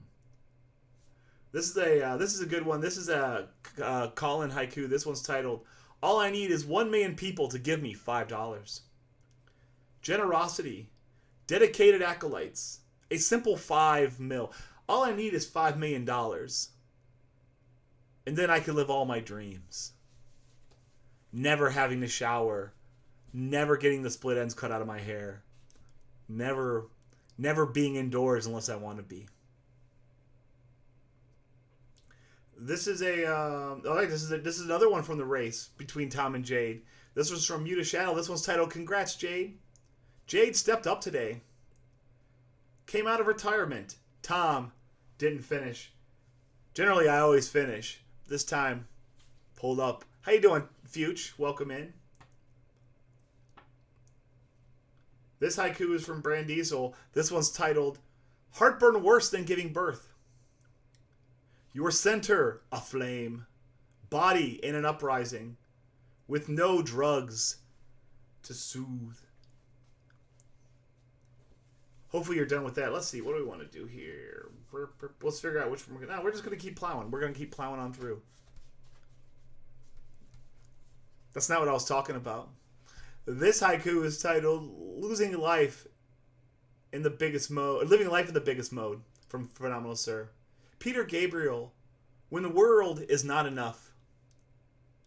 This is a good one. This is a call-in haiku. This one's titled All I Need Is 1 Million People to Give Me $5. Generosity. Dedicated acolytes. A simple 5 mil. All I need is $5 million. And then I can live all my dreams. Never having to shower. Never getting the split ends cut out of my hair. Never being indoors unless I want to be. This is this is another one from the race between Tom and Jade. This was from Muta Shadow. This one's titled Congrats, Jade. Jade stepped up today. Came out of retirement. Tom didn't finish. Generally, I always finish. This time, pulled up. How you doing, Fuge? Welcome in. This haiku is from Brand Diesel. This one's titled, Heartburn Worse Than Giving Birth. Your center, a flame. Body in an uprising. With no drugs to soothe. Hopefully you're done with that. Let's see. What do we want to do here? Let's figure out which one we're going to... No, we're just going to keep plowing. We're going to keep plowing on through. That's not what I was talking about. This haiku is titled Losing Life in the Biggest Mode. Living Life in the Biggest Mode from Phenomenal Sir. Peter Gabriel. When the world is not enough.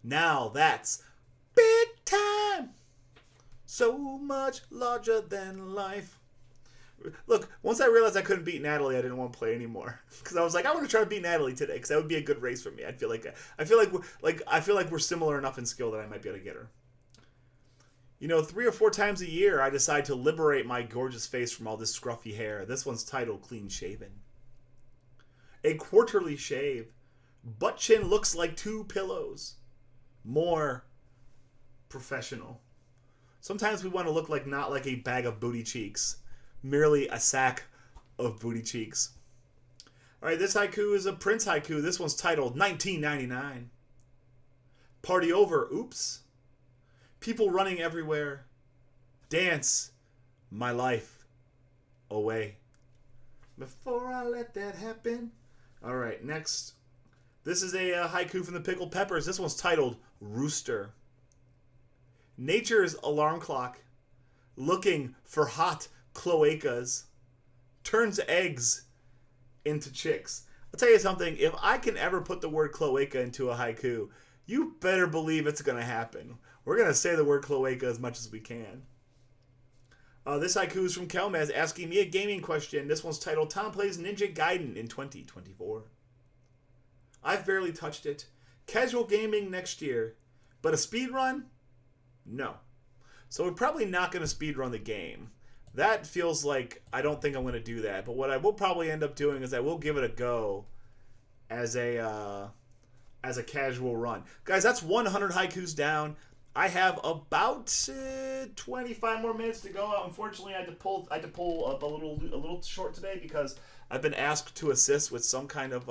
Now that's big time. So much larger than life. Look, once I realized I couldn't beat Natalie, I didn't want to play anymore. Because I was like, I want to try to beat Natalie today, because that would be a good race for me. I feel like we're similar enough in skill that I might be able to get her. You know, 3 or 4 times a year, I decide to liberate my gorgeous face from all this scruffy hair. This one's titled Clean Shaven. A quarterly shave. Butt chin looks like 2 pillows. More professional. Sometimes we want to look like not like a bag of booty cheeks. Merely a sack of booty cheeks. Alright, this haiku is a Prince haiku. This one's titled 1999. Party over, oops. People running everywhere. Dance my life away. Before I let that happen. Alright, next. This is a haiku from the Pickled Peppers. This one's titled Rooster. Nature's alarm clock. Looking for hot cloacas. Turns eggs into chicks. I'll tell you something. If I can ever put the word cloaca into a haiku, you better believe it's going to happen. We're going to say the word cloaca as much as we can. This haiku is from Kelmez asking me a gaming question. This one's titled Tom Plays Ninja Gaiden in 2024. I've barely touched it. Casual gaming next year. But a speed run? No. So we're probably not going to speed run the game. That feels like I don't think I'm going to do that. But what I will probably end up doing is I will give it a go as a casual run. Guys, that's 100 haikus down. I have about 25 more minutes to go. Unfortunately, I had to pull up a little short today because I've been asked to assist with some kind of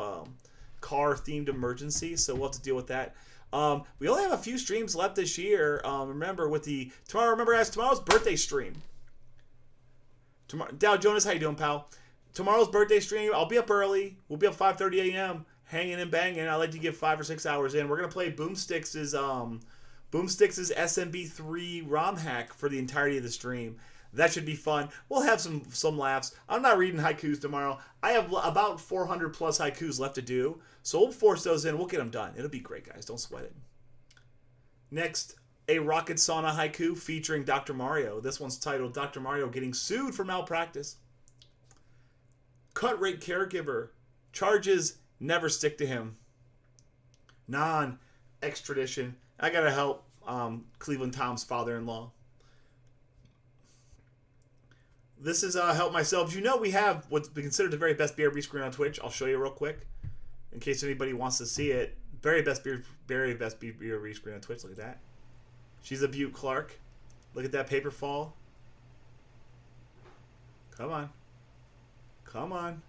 car themed emergency. So we'll have to deal with that. We only have a few streams left this year. Remember tomorrow's birthday stream. Dow Jonas, how you doing, pal? Tomorrow's birthday stream, I'll be up early. We'll be up 5:30 a.m. hanging and banging. I like to get 5 or 6 hours in. We're gonna play Boomsticks's SMB3 ROM hack for the entirety of the stream. That should be fun. We'll have some laughs. I'm not reading haikus tomorrow. I have about 400 plus haikus left to do, so we'll force those in. We'll get them done. It'll be great, guys. Don't sweat it. Next, a Rocket Sauna haiku featuring Dr. Mario. This one's titled Dr. Mario Getting Sued for Malpractice. Cut rate caregiver. Charges never stick to him. Non-extradition. I gotta help Cleveland Tom's father-in-law. This is Help Myself. You know we have what's been considered the very best BRB screen on Twitch. I'll show you real quick in case anybody wants to see it. Very best BRB screen on Twitch. Look at that. She's a Butte Clark. Look at that paper fall. Come on. Come on.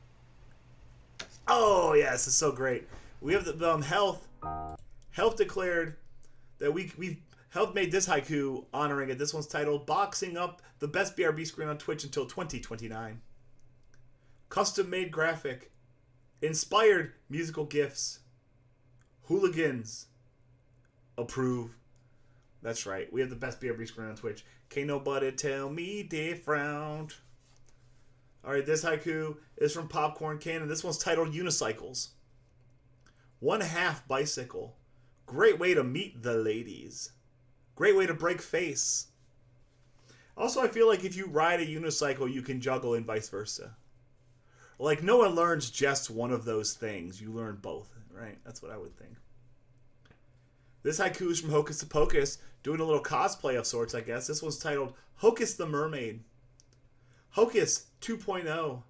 Oh, yes. It's so great. We have the Health. Health declared that we've Health made this haiku honoring it. This one's titled Boxing Up the Best BRB Screen on Twitch until 2029. Custom-made graphic. Inspired musical gifts. Hooligans. Approve. That's right. We have the best BRB screen on Twitch. Can't nobody tell me different. Alright, this haiku is from Popcorn Cannon. This one's titled Unicycles. 1/2 bicycle. Great way to meet the ladies. Great way to break face. Also, I feel like if you ride a unicycle, you can juggle and vice versa. Like, no one learns just one of those things. You learn both, right? That's what I would think. This haiku is from Hocus Pocus, doing a little cosplay of sorts, I guess. This one's titled Hocus the Mermaid. Hocus 2.0.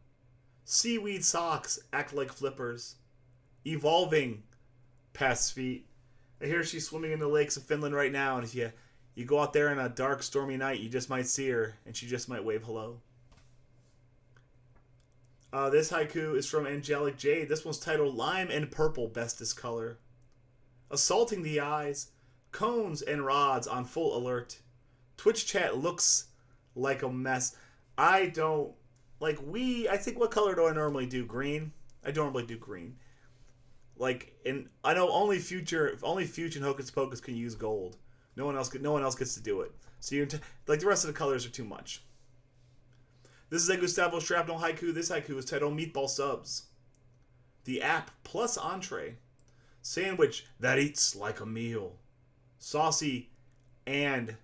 Seaweed socks act like flippers. evolving past feet. I hear she's swimming in the lakes of Finland right now, and if you go out there on a dark, stormy night, you just might see her, and she just might wave hello. This haiku is from Angelic Jade. This one's titled Lime and Purple Bestest Color. Assaulting the eyes, cones and rods on full alert. Twitch chat looks like a mess. I don't... I think, what color do I normally do? Green? I don't normally do green. I know only Future and Hocus Pocus can use gold. No one else gets to do it. So the rest of the colors are too much. This is a Gustavo Shrapnel haiku. This haiku is titled Meatball Subs. The app plus entree. Sandwich that eats like a meal. Saucy and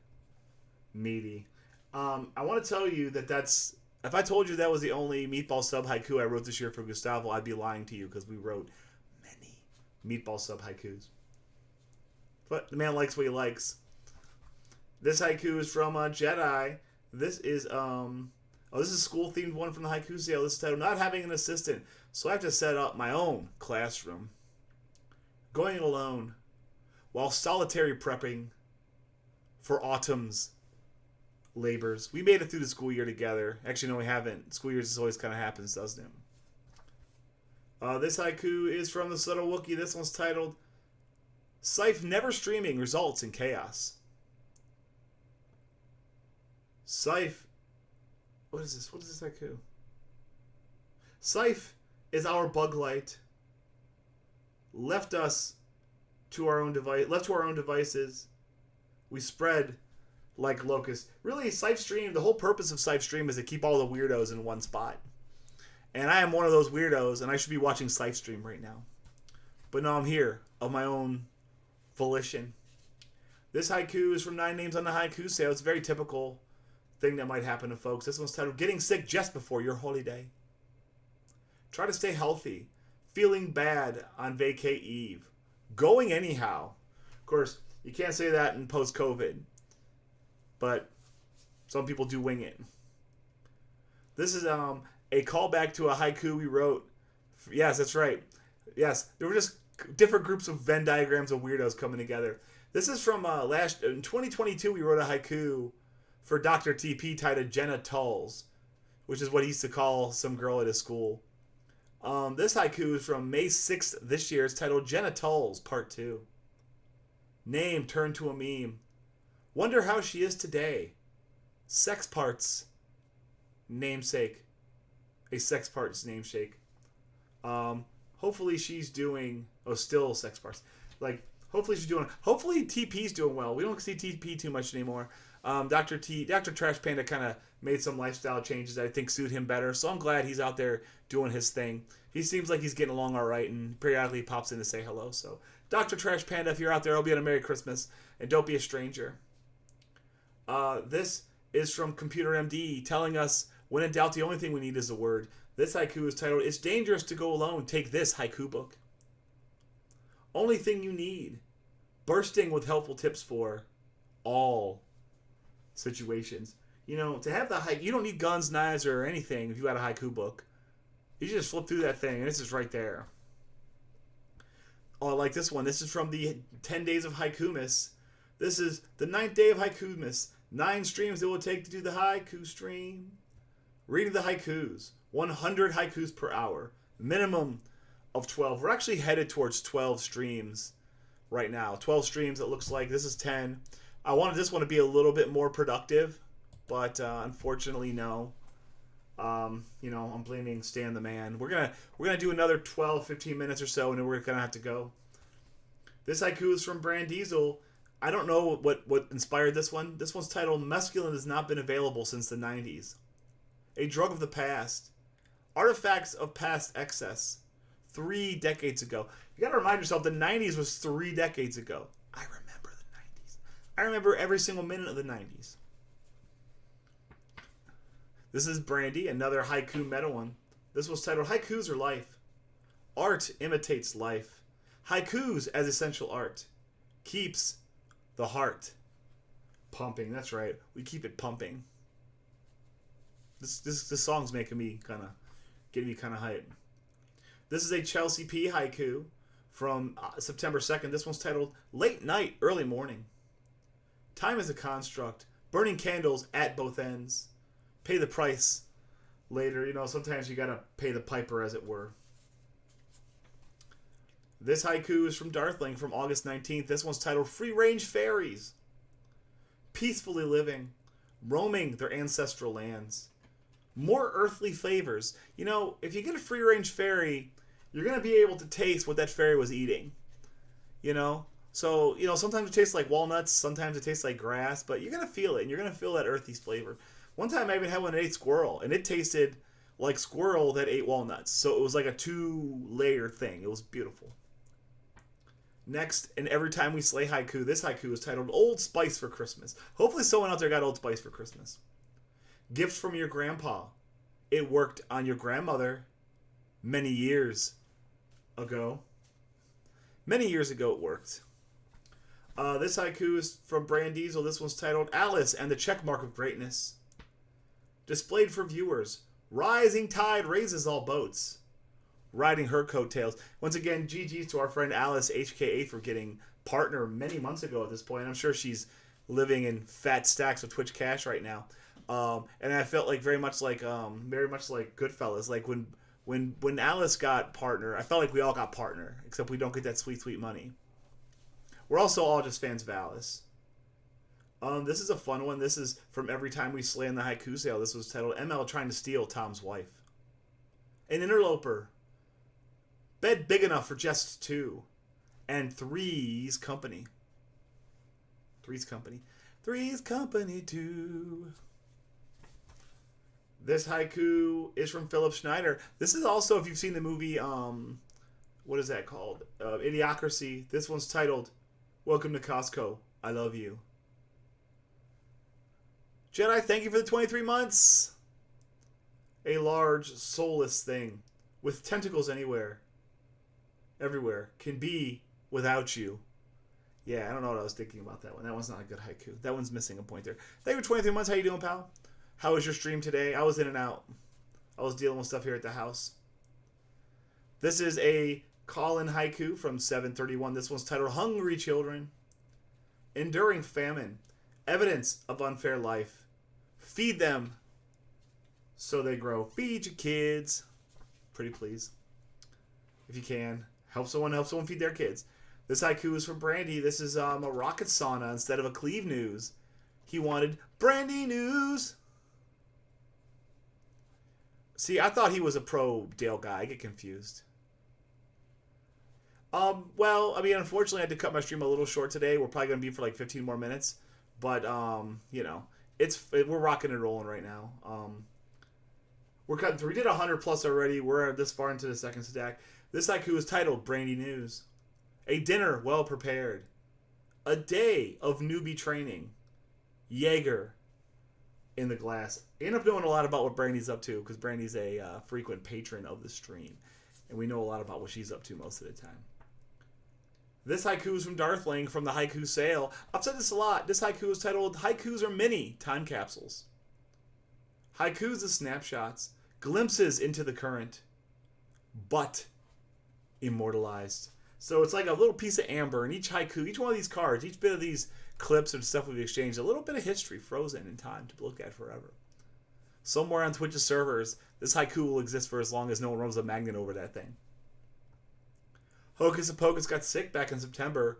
meaty. I want to tell you that's... If I told you that was the only meatball sub haiku I wrote this year for Gustavo, I'd be lying to you, because we wrote many meatball sub haikus. But the man likes what he likes. This haiku is from Jedi. This is this is a school themed one from the haiku sale. This is titled Not Having an Assistant, so I have to set up my own classroom. Going alone while solitary prepping for autumn's labors. We made it through the school year together. Actually, no, we haven't. School years always kind of happens, doesn't it? This haiku is from the Subtle Wookiee. This one's titled Scythe never streaming results in chaos. Scythe... What is this? What is this haiku? Scythe is our bug light. Left to our own devices. We spread like locusts. Really, Scythe Stream, the whole purpose of Scythe Stream is to keep all the weirdos in one spot. And I am one of those weirdos, and I should be watching Scythe Stream right now. But no, I'm here, of my own volition. This haiku is from 9 Names on the Haiku Sale. It's a very typical thing that might happen to folks. This one's titled Getting Sick Just Before Your Holiday. Try to stay healthy. Feeling bad on vacay eve. Going anyhow. Of course, you can't say that in post-COVID. But some people do wing it. This is a callback to a haiku we wrote. Yes, that's right. Yes, there were just different groups of Venn diagrams of weirdos coming together. This is from in 2022. We wrote a haiku for Dr. TP titled Jenna Tulls, which is what he used to call some girl at his school. This haiku is from May 6th this year. It's titled Jenna Tulls Part 2. Name turned to a meme. Wonder how she is today. Sex parts. Namesake. A sex parts namesake. Hopefully she's doing... Oh, still sex parts. Hopefully TP's doing well. We don't see TP too much anymore. Dr. Trash Panda kind of made some lifestyle changes that I think suit him better. So I'm glad he's out there doing his thing. He seems like he's getting along all right, and periodically pops in to say hello. So Dr. Trash Panda, if you're out there, I'll be on a Merry Christmas, and don't be a stranger. This is from Computer MD telling us, when in doubt, the only thing we need is a word. This haiku is titled, It's Dangerous to Go Alone. Take this haiku book. Only thing you need. Bursting with helpful tips for all situations. To have the haiku, you don't need guns, knives, or anything if you got a haiku book. You just flip through that thing, and it's just right there. Oh, I like this one. This is from the 10 Days of Haikumas. This is the 9th day of Haikumas. 9 streams it will take to do the haiku stream. Reading the haikus. 100 haikus per hour. Minimum of 12. We're actually headed towards 12 streams right now. 12 streams, it looks like. This is 10. I wanted this one to be a little bit more productive, but unfortunately, no. I'm blaming Stan the Man. We're gonna do another 12, 15 minutes or so, and then we're gonna have to go. This haiku is from Brand Diesel. I don't know what inspired this one. This one's titled Mescaline has not been available since the 90s. A drug of the past. Artifacts of past excess. 3 decades ago. You gotta remind yourself, the 90s was 3 decades ago. I remember the 90s. I remember every single minute of the 90s. This is Brandy, another haiku meta one. This was titled Haikus Are Life. Art imitates life. Haikus as essential art. Keeps the heart pumping. That's right. We keep it pumping. This song's getting me kind of hyped. This is a Chelsea P haiku from September 2nd. This one's titled Late Night, Early Morning. Time is a construct, burning candles at both ends. Pay the price later. You know, sometimes you gotta pay the piper, as it were. This haiku is from Darthling from August 19th. This one's titled Free Range Fairies. Peacefully living, roaming their ancestral lands. More earthly flavors. You know, if you get a free range fairy, you're going to be able to taste what that fairy was eating. You know? So, you know, sometimes it tastes like walnuts, sometimes it tastes like grass, but you're going to feel it, and you're going to feel that earthy flavor. One time I even had one that ate squirrel, and it tasted like squirrel that ate walnuts. So it was like a 2-layer thing. It was beautiful. Next, an Every Time We Slay haiku. This haiku is titled Old Spice for Christmas. Hopefully someone out there got Old Spice for Christmas. Gifts from your grandpa. It worked on your grandmother many years ago. Many years ago it worked. This haiku is from Brand Diesel. This one's titled Alice and the Checkmark of Greatness. Displayed for viewers. Rising tide raises all boats. Riding her coattails. Once again, GG's to our friend Alice HKA for getting partner many months ago at this point. I'm sure she's living in fat stacks of Twitch cash right now. And I felt like very much like Goodfellas. Like when Alice got partner, I felt like we all got partner, except we don't get that sweet, sweet money. We're also all just fans of Alice. This is a fun one. This is from Every Time We Slay in the Haiku Sale. This was titled ML Trying to Steal Tom's Wife. An interloper. Bed big enough for just 2. And Three's company. Three's company. Three's company too. This haiku is from Philip Schneider. This is also, if you've seen the movie, what is that called? Idiocracy. This one's titled, Welcome to Costco. I love you. Jedi, thank you for the 23 months. A large, soulless thing with tentacles everywhere, can be without you. Yeah, I don't know what I was thinking about that one. That one's not a good haiku. That one's missing a point there. Thank you for 23 months. How you doing, pal? How was your stream today? I was in and out. I was dealing with stuff here at the house. This is a call-in haiku from 731. This one's titled Hungry Children. Enduring famine. Evidence of unfair life. Feed them so they grow. Feed your kids. Pretty please. If you can. Help someone feed their kids. This haiku is from Brandy. This is a rocket sauna instead of a Cleve News. He wanted Brandy News. See, I thought he was a pro Dale guy. I get confused. Well, I mean, unfortunately, I had to cut my stream a little short today. We're probably going to be for like 15 more minutes. But, you know, we're rocking and rolling right now. We're cutting through. We did 100 plus already. We're this far into the second stack. This haiku is titled Brandy News. A dinner well prepared. A day of newbie training. Jaeger in the glass. I end up knowing a lot about what Brandy's up to because Brandy's a frequent patron of the stream. And we know a lot about what she's up to most of the time. This haiku is from Darthling from the Haiku Sale. I've said this a lot. This haiku is titled Haikus Are Mini Time Capsules. Haikus are snapshots. Glimpses into the current. But immortalized. So it's like a little piece of amber in each haiku, each one of these cards, each bit of these clips and stuff we've exchanged, a little bit of history frozen in time to look at forever. Somewhere on Twitch's servers, this haiku will exist for as long as no one runs a magnet over that thing. Hocus Pocus got sick back in September,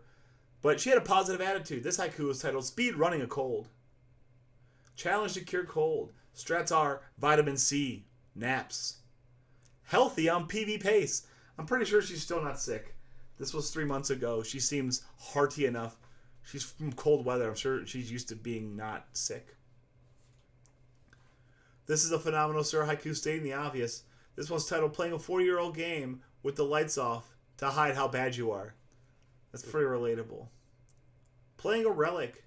but she had a positive attitude. This haiku was titled Speed Running a Cold. Challenge to cure cold. Strats are vitamin C. Naps. Healthy on PV pace. I'm pretty sure she's still not sick. This was 3 months ago. She seems hearty enough. She's from cold weather. I'm sure she's used to being not sick. This is a phenomenal Sir haiku stating the obvious. This one's titled Playing a 40-year-old game with the lights off to hide how bad you are. That's pretty relatable. Playing a relic.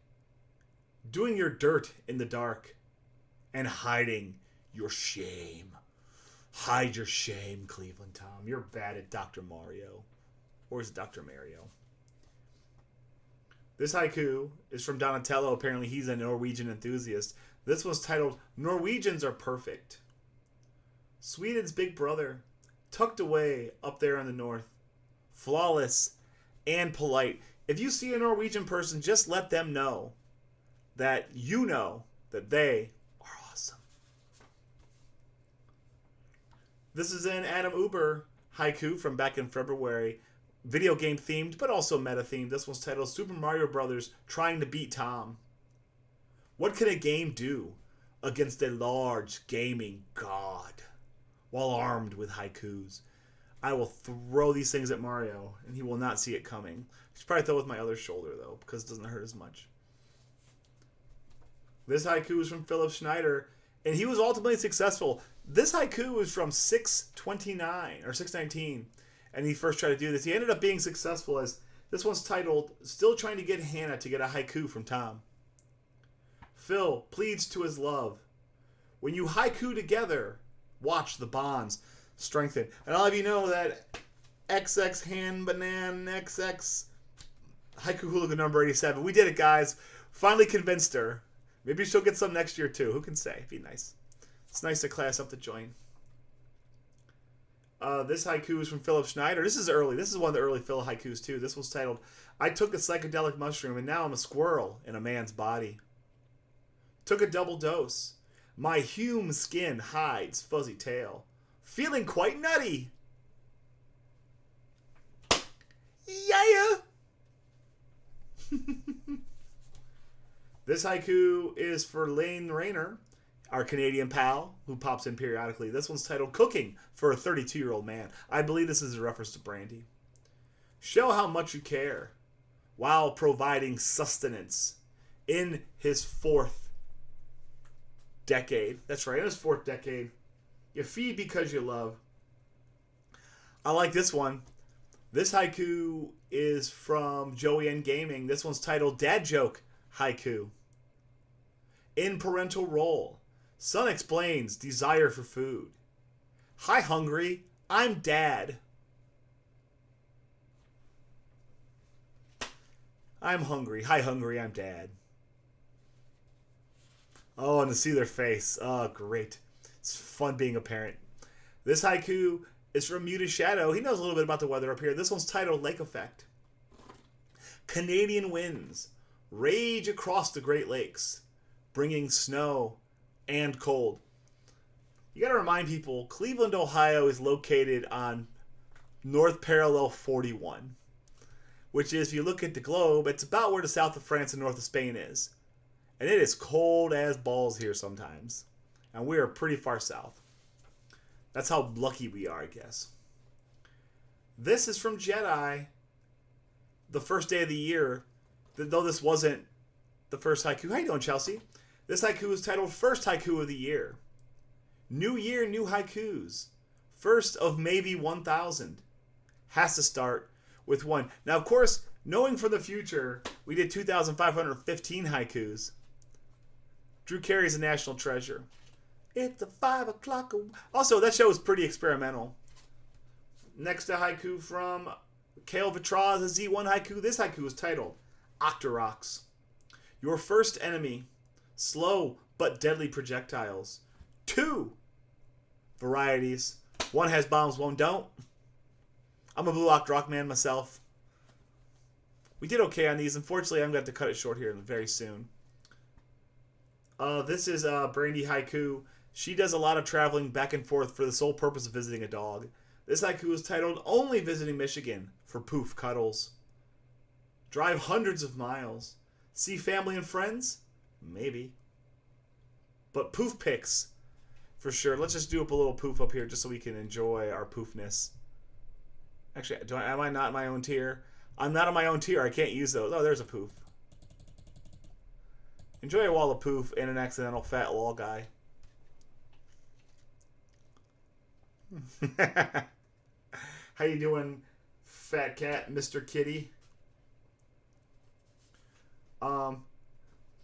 Doing your dirt in the dark. And hiding your shame. Hide your shame, Cleveland Tom. You're bad at Dr. Mario. Or is it Dr. Mario? This haiku is from Donatello. Apparently he's a Norwegian enthusiast. This one's titled Norwegians Are Perfect. Sweden's big brother. tucked away up there in the north. Flawless and polite. If you see a Norwegian person, just let them know that you know that they are awesome. This is an Adam Uber haiku from back in February. Video game themed, but also meta themed. This one's titled Super Mario Brothers Trying to Beat Tom. What can a game do against a large gaming god while armed with haikus? I will throw these things at Mario, and he will not see it coming. I should probably throw it with my other shoulder, though, because it doesn't hurt as much. This haiku is from Philip Schneider, and he was ultimately successful. This haiku is from 629 or 619, and he first tried to do this. He ended up being successful, as this one's titled Still Trying to Get Hannah to Get a Haiku from Tom. Phil pleads to his love. When you haiku together, watch the bonds strengthen. And I'll have you know that XX Hand Banan XX Haiku Hooligan number 87. We did it, guys. Finally convinced her. Maybe she'll get some next year, too. Who can say? It'd be nice. It's nice to class up the joint. This haiku is from Philip Schneider. This is early. This is one of the early Phil haikus, too. This was titled, I took a psychedelic mushroom, and now I'm a squirrel in a man's body. Took a double dose. My Hume skin hides fuzzy tail. Feeling quite nutty. Yeah! This haiku is for Lane Rayner, our Canadian pal, who pops in periodically. This one's titled Cooking for a 32-year-old Man. I believe this is a reference to Brandy. Show how much you care while providing sustenance in his fourth decade. That's right, in his fourth decade. You feed because you love. I like this one. This haiku is from Joey N Gaming. This one's titled Dad Joke Haiku. In parental role, son explains desire for food. Hi, hungry. I'm dad. I'm hungry. Hi, hungry. I'm dad. Oh, and to see their face. Oh, great. It's fun being a parent. This haiku is from Muted Shadow. He knows a little bit about the weather up here. This one's titled Lake Effect. Canadian winds rage across the Great Lakes, bringing snow and cold. You got to remind people, Cleveland, Ohio is located on North Parallel 41, which is, if you look at the globe, it's about where the south of France and north of Spain is. And it is cold as balls here sometimes. And we are pretty far south. That's how lucky we are, I guess. This is from Jedi. The first day of the year. Though this wasn't the first haiku. How you doing, Chelsea? This haiku is titled First Haiku of the Year. New year, new haikus. First of maybe 1,000. Has to start with one. Now, of course, knowing for the future, we did 2,515 haikus. Drew Carey's a national treasure. It's a 5 o'clock. Also, that show was pretty experimental. Next, a haiku from Kale Vitraz, a Z1 haiku. This haiku is titled Octorox. Your first enemy. Slow but deadly projectiles. 2 varieties. One has bombs, one don't. I'm a Blue Octorok man myself. We did okay on these. Unfortunately, I'm going to have to cut it short here very soon. This is Brandy haiku. She does a lot of traveling back and forth for the sole purpose of visiting a dog. This haiku is titled Only Visiting Michigan for Poof Cuddles. Drive hundreds of miles. See family and friends? Maybe. But poof pics, for sure. Let's just do up a little poof up here just so we can enjoy our poofness. Actually, am I not in my own tier? I'm not in my own tier. I can't use those. Oh, there's a poof. Enjoy a wall of poof and an accidental fat lol guy. How you doing, fat cat, Mr. Kitty?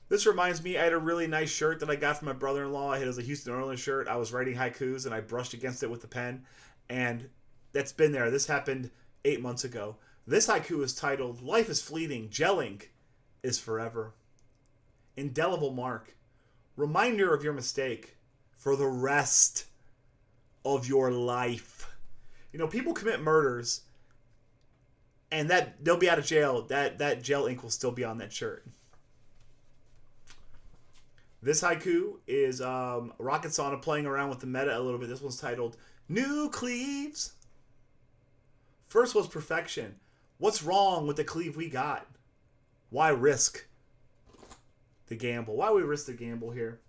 This reminds me, I had a really nice shirt that I got from my brother-in-law. It was a Houston Oilers shirt. I was writing haikus, and I brushed against it with the pen. And that's been there. This happened 8 months ago. This haiku is titled, Life is Fleeting, Gelling is Forever. Indelible mark. Reminder of your mistake for the rest of your life. You know, people commit murders, and that they'll be out of jail. That jail ink will still be on that shirt. This haiku is Rocket Sauna playing around with the meta a little bit. This one's titled New Cleaves. First was perfection. What's wrong with the cleave we got? Why risk the gamble? Why we risk the gamble here?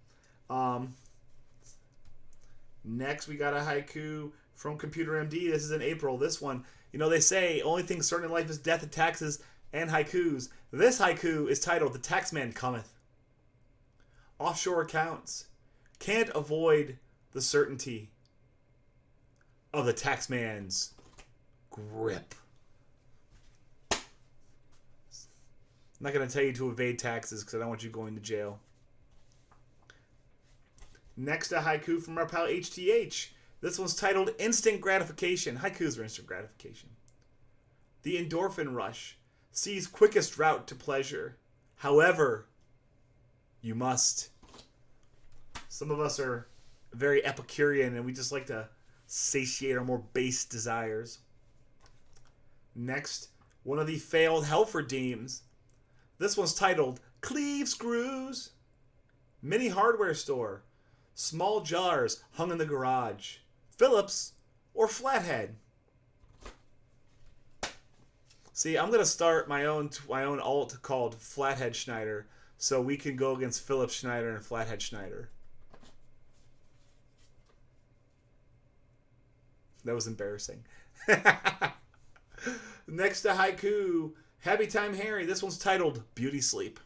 Next, we got a haiku from Computer MD. This is in April. This one, you know, they say only thing certain in life is death and taxes and haikus. This haiku is titled The Taxman Cometh. Offshore accounts can't avoid the certainty of the taxman's grip. I'm not going to tell you to evade taxes because I don't want you going to jail. Next, a haiku from our pal HTH. This one's titled Instant Gratification. Haikus are instant gratification. The endorphin rush sees quickest route to pleasure. However, you must. Some of us are very Epicurean and we just like to satiate our more base desires. Next, one of the failed health redeems. This one's titled Cleave Screws. Mini hardware store. Small jars hung in the garage. Phillips or Flathead. See, I'm gonna start my own alt called Flathead Schneider, so we can go against Phillips Schneider and Flathead Schneider. That was embarrassing. Next to haiku, Happy Time Harry. This one's titled Beauty Sleep.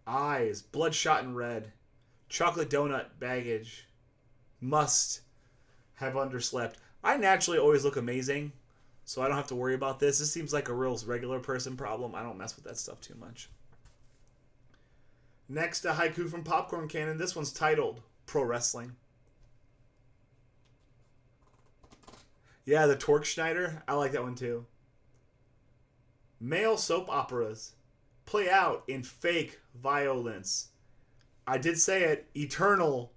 Eyes bloodshot and red. Chocolate donut baggage. Must have underslept. I naturally always look amazing, so I don't have to worry about this. This seems like a real regular person problem. I don't mess with that stuff too much. Next, a haiku from Popcorn Cannon. This one's titled Pro Wrestling. Yeah, the Torque Schneider. I like that one too. Male soap operas play out in fake violence. I did say it. Eternal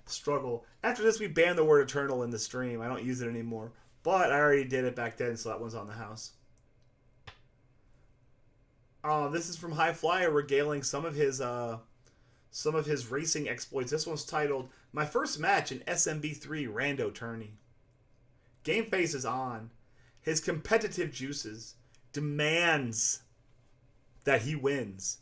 struggle. After this, we banned the word eternal in the stream. I don't use it anymore. But I already did it back then, so that one's on the house. This is from High Flyer, regaling some of his racing exploits. This one's titled My First Match in SMB3 Rando Tourney. Game face is on. His competitive juices demands that he wins.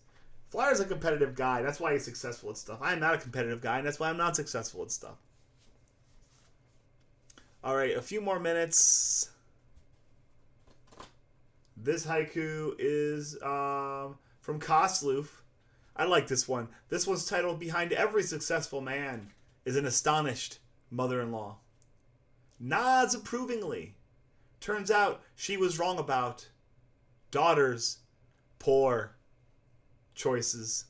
Flyer's a competitive guy. That's why he's successful at stuff. I'm not a competitive guy, and that's why I'm not successful at stuff. All right, a few more minutes. This haiku is from Kosloof. I like this one. This one's titled Behind Every Successful Man is an Astonished Mother-in-Law. Nods approvingly. Turns out she was wrong about daughters' poor choices.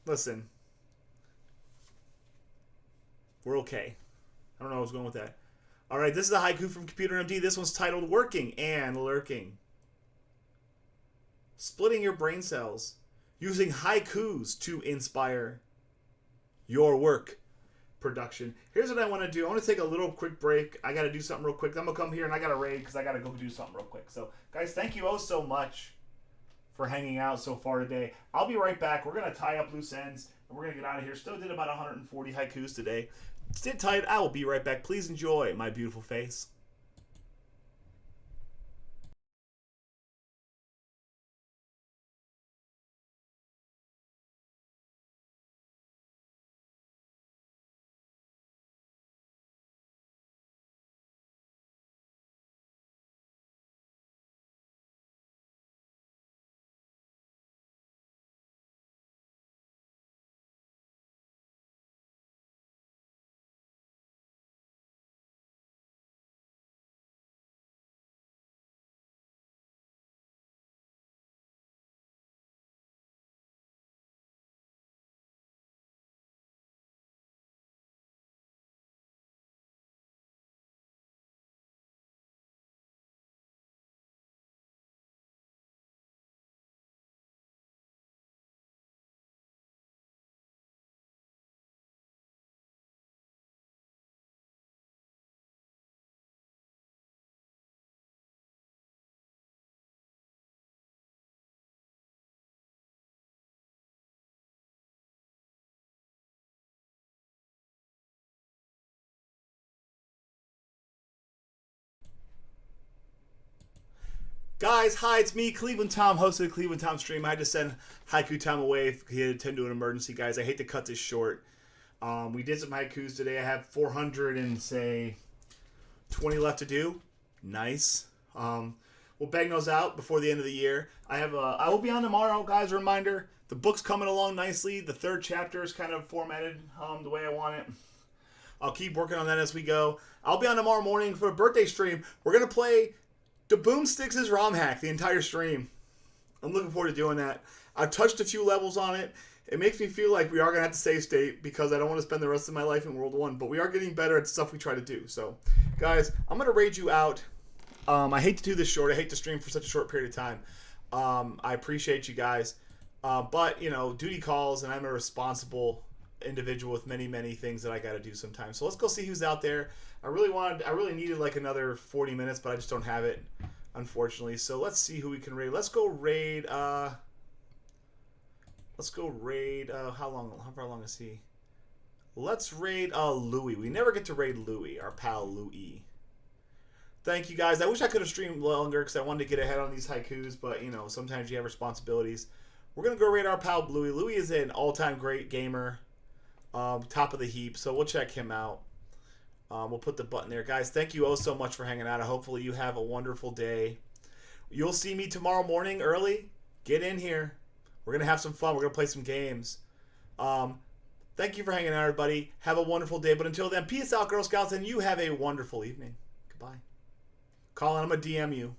Listen. We're okay. I don't know where I was going with that. Alright, this is a haiku from Computer MD. This one's titled Working and Lurking. Splitting your brain cells. Using haikus to inspire your work production. Here's what I want to do. I want to take a little quick break. I got to do something real quick. I'm going to come here and I got to raid because I got to go do something real quick. So, guys, thank you so much for hanging out so far today. I'll be right back. We're going to tie up loose ends and we're going to get out of here. Still did about 140 haikus today. Sit tight. I will be right back. Please enjoy my beautiful face. Guys, hi, it's me, Cleveland Tom, host of the Cleveland Tom stream. I had to send Haiku Tom away. He had to attend to an emergency, guys. I hate to cut this short. We did some haikus today. I have 420 left to do. Nice. We'll bang those out before the end of the year. I will be on tomorrow, guys. A reminder, the book's coming along nicely. The third chapter is kind of formatted the way I want it. I'll keep working on that as we go. I'll be on tomorrow morning for a birthday stream. We're going to play the Boomsticks' ROM hack the entire stream. I'm looking forward to doing that. I've touched a few levels on it. It makes me feel like we are going to have to save state because I don't want to spend the rest of my life in World 1. But we are getting better at the stuff we try to do. So, guys, I'm going to raid you out. I hate to do this short. I hate to stream for such a short period of time. I appreciate you guys. But, you know, duty calls, and I'm a responsible individual with many, many things that I got to do sometimes. So let's go see who's out there. I really needed like another 40 minutes, but I just don't have it, unfortunately. So let's see who we can raid. Let's go raid, how far long is he? Let's raid, Louie. We never get to raid Louie, our pal Louie. Thank you, guys. I wish I could have streamed longer because I wanted to get ahead on these haikus, but, you know, sometimes you have responsibilities. We're going to go raid our pal Louie. Louie is an all-time great gamer, top of the heap, so we'll check him out. We'll put the button there. Guys, thank you so much for hanging out. Hopefully you have a wonderful day. You'll see me tomorrow morning early. Get in here. We're going to have some fun. We're going to play some games. Thank you for hanging out, everybody. Have a wonderful day. But until then, peace out, Girl Scouts, and you have a wonderful evening. Goodbye. Colin, I'm going to DM you.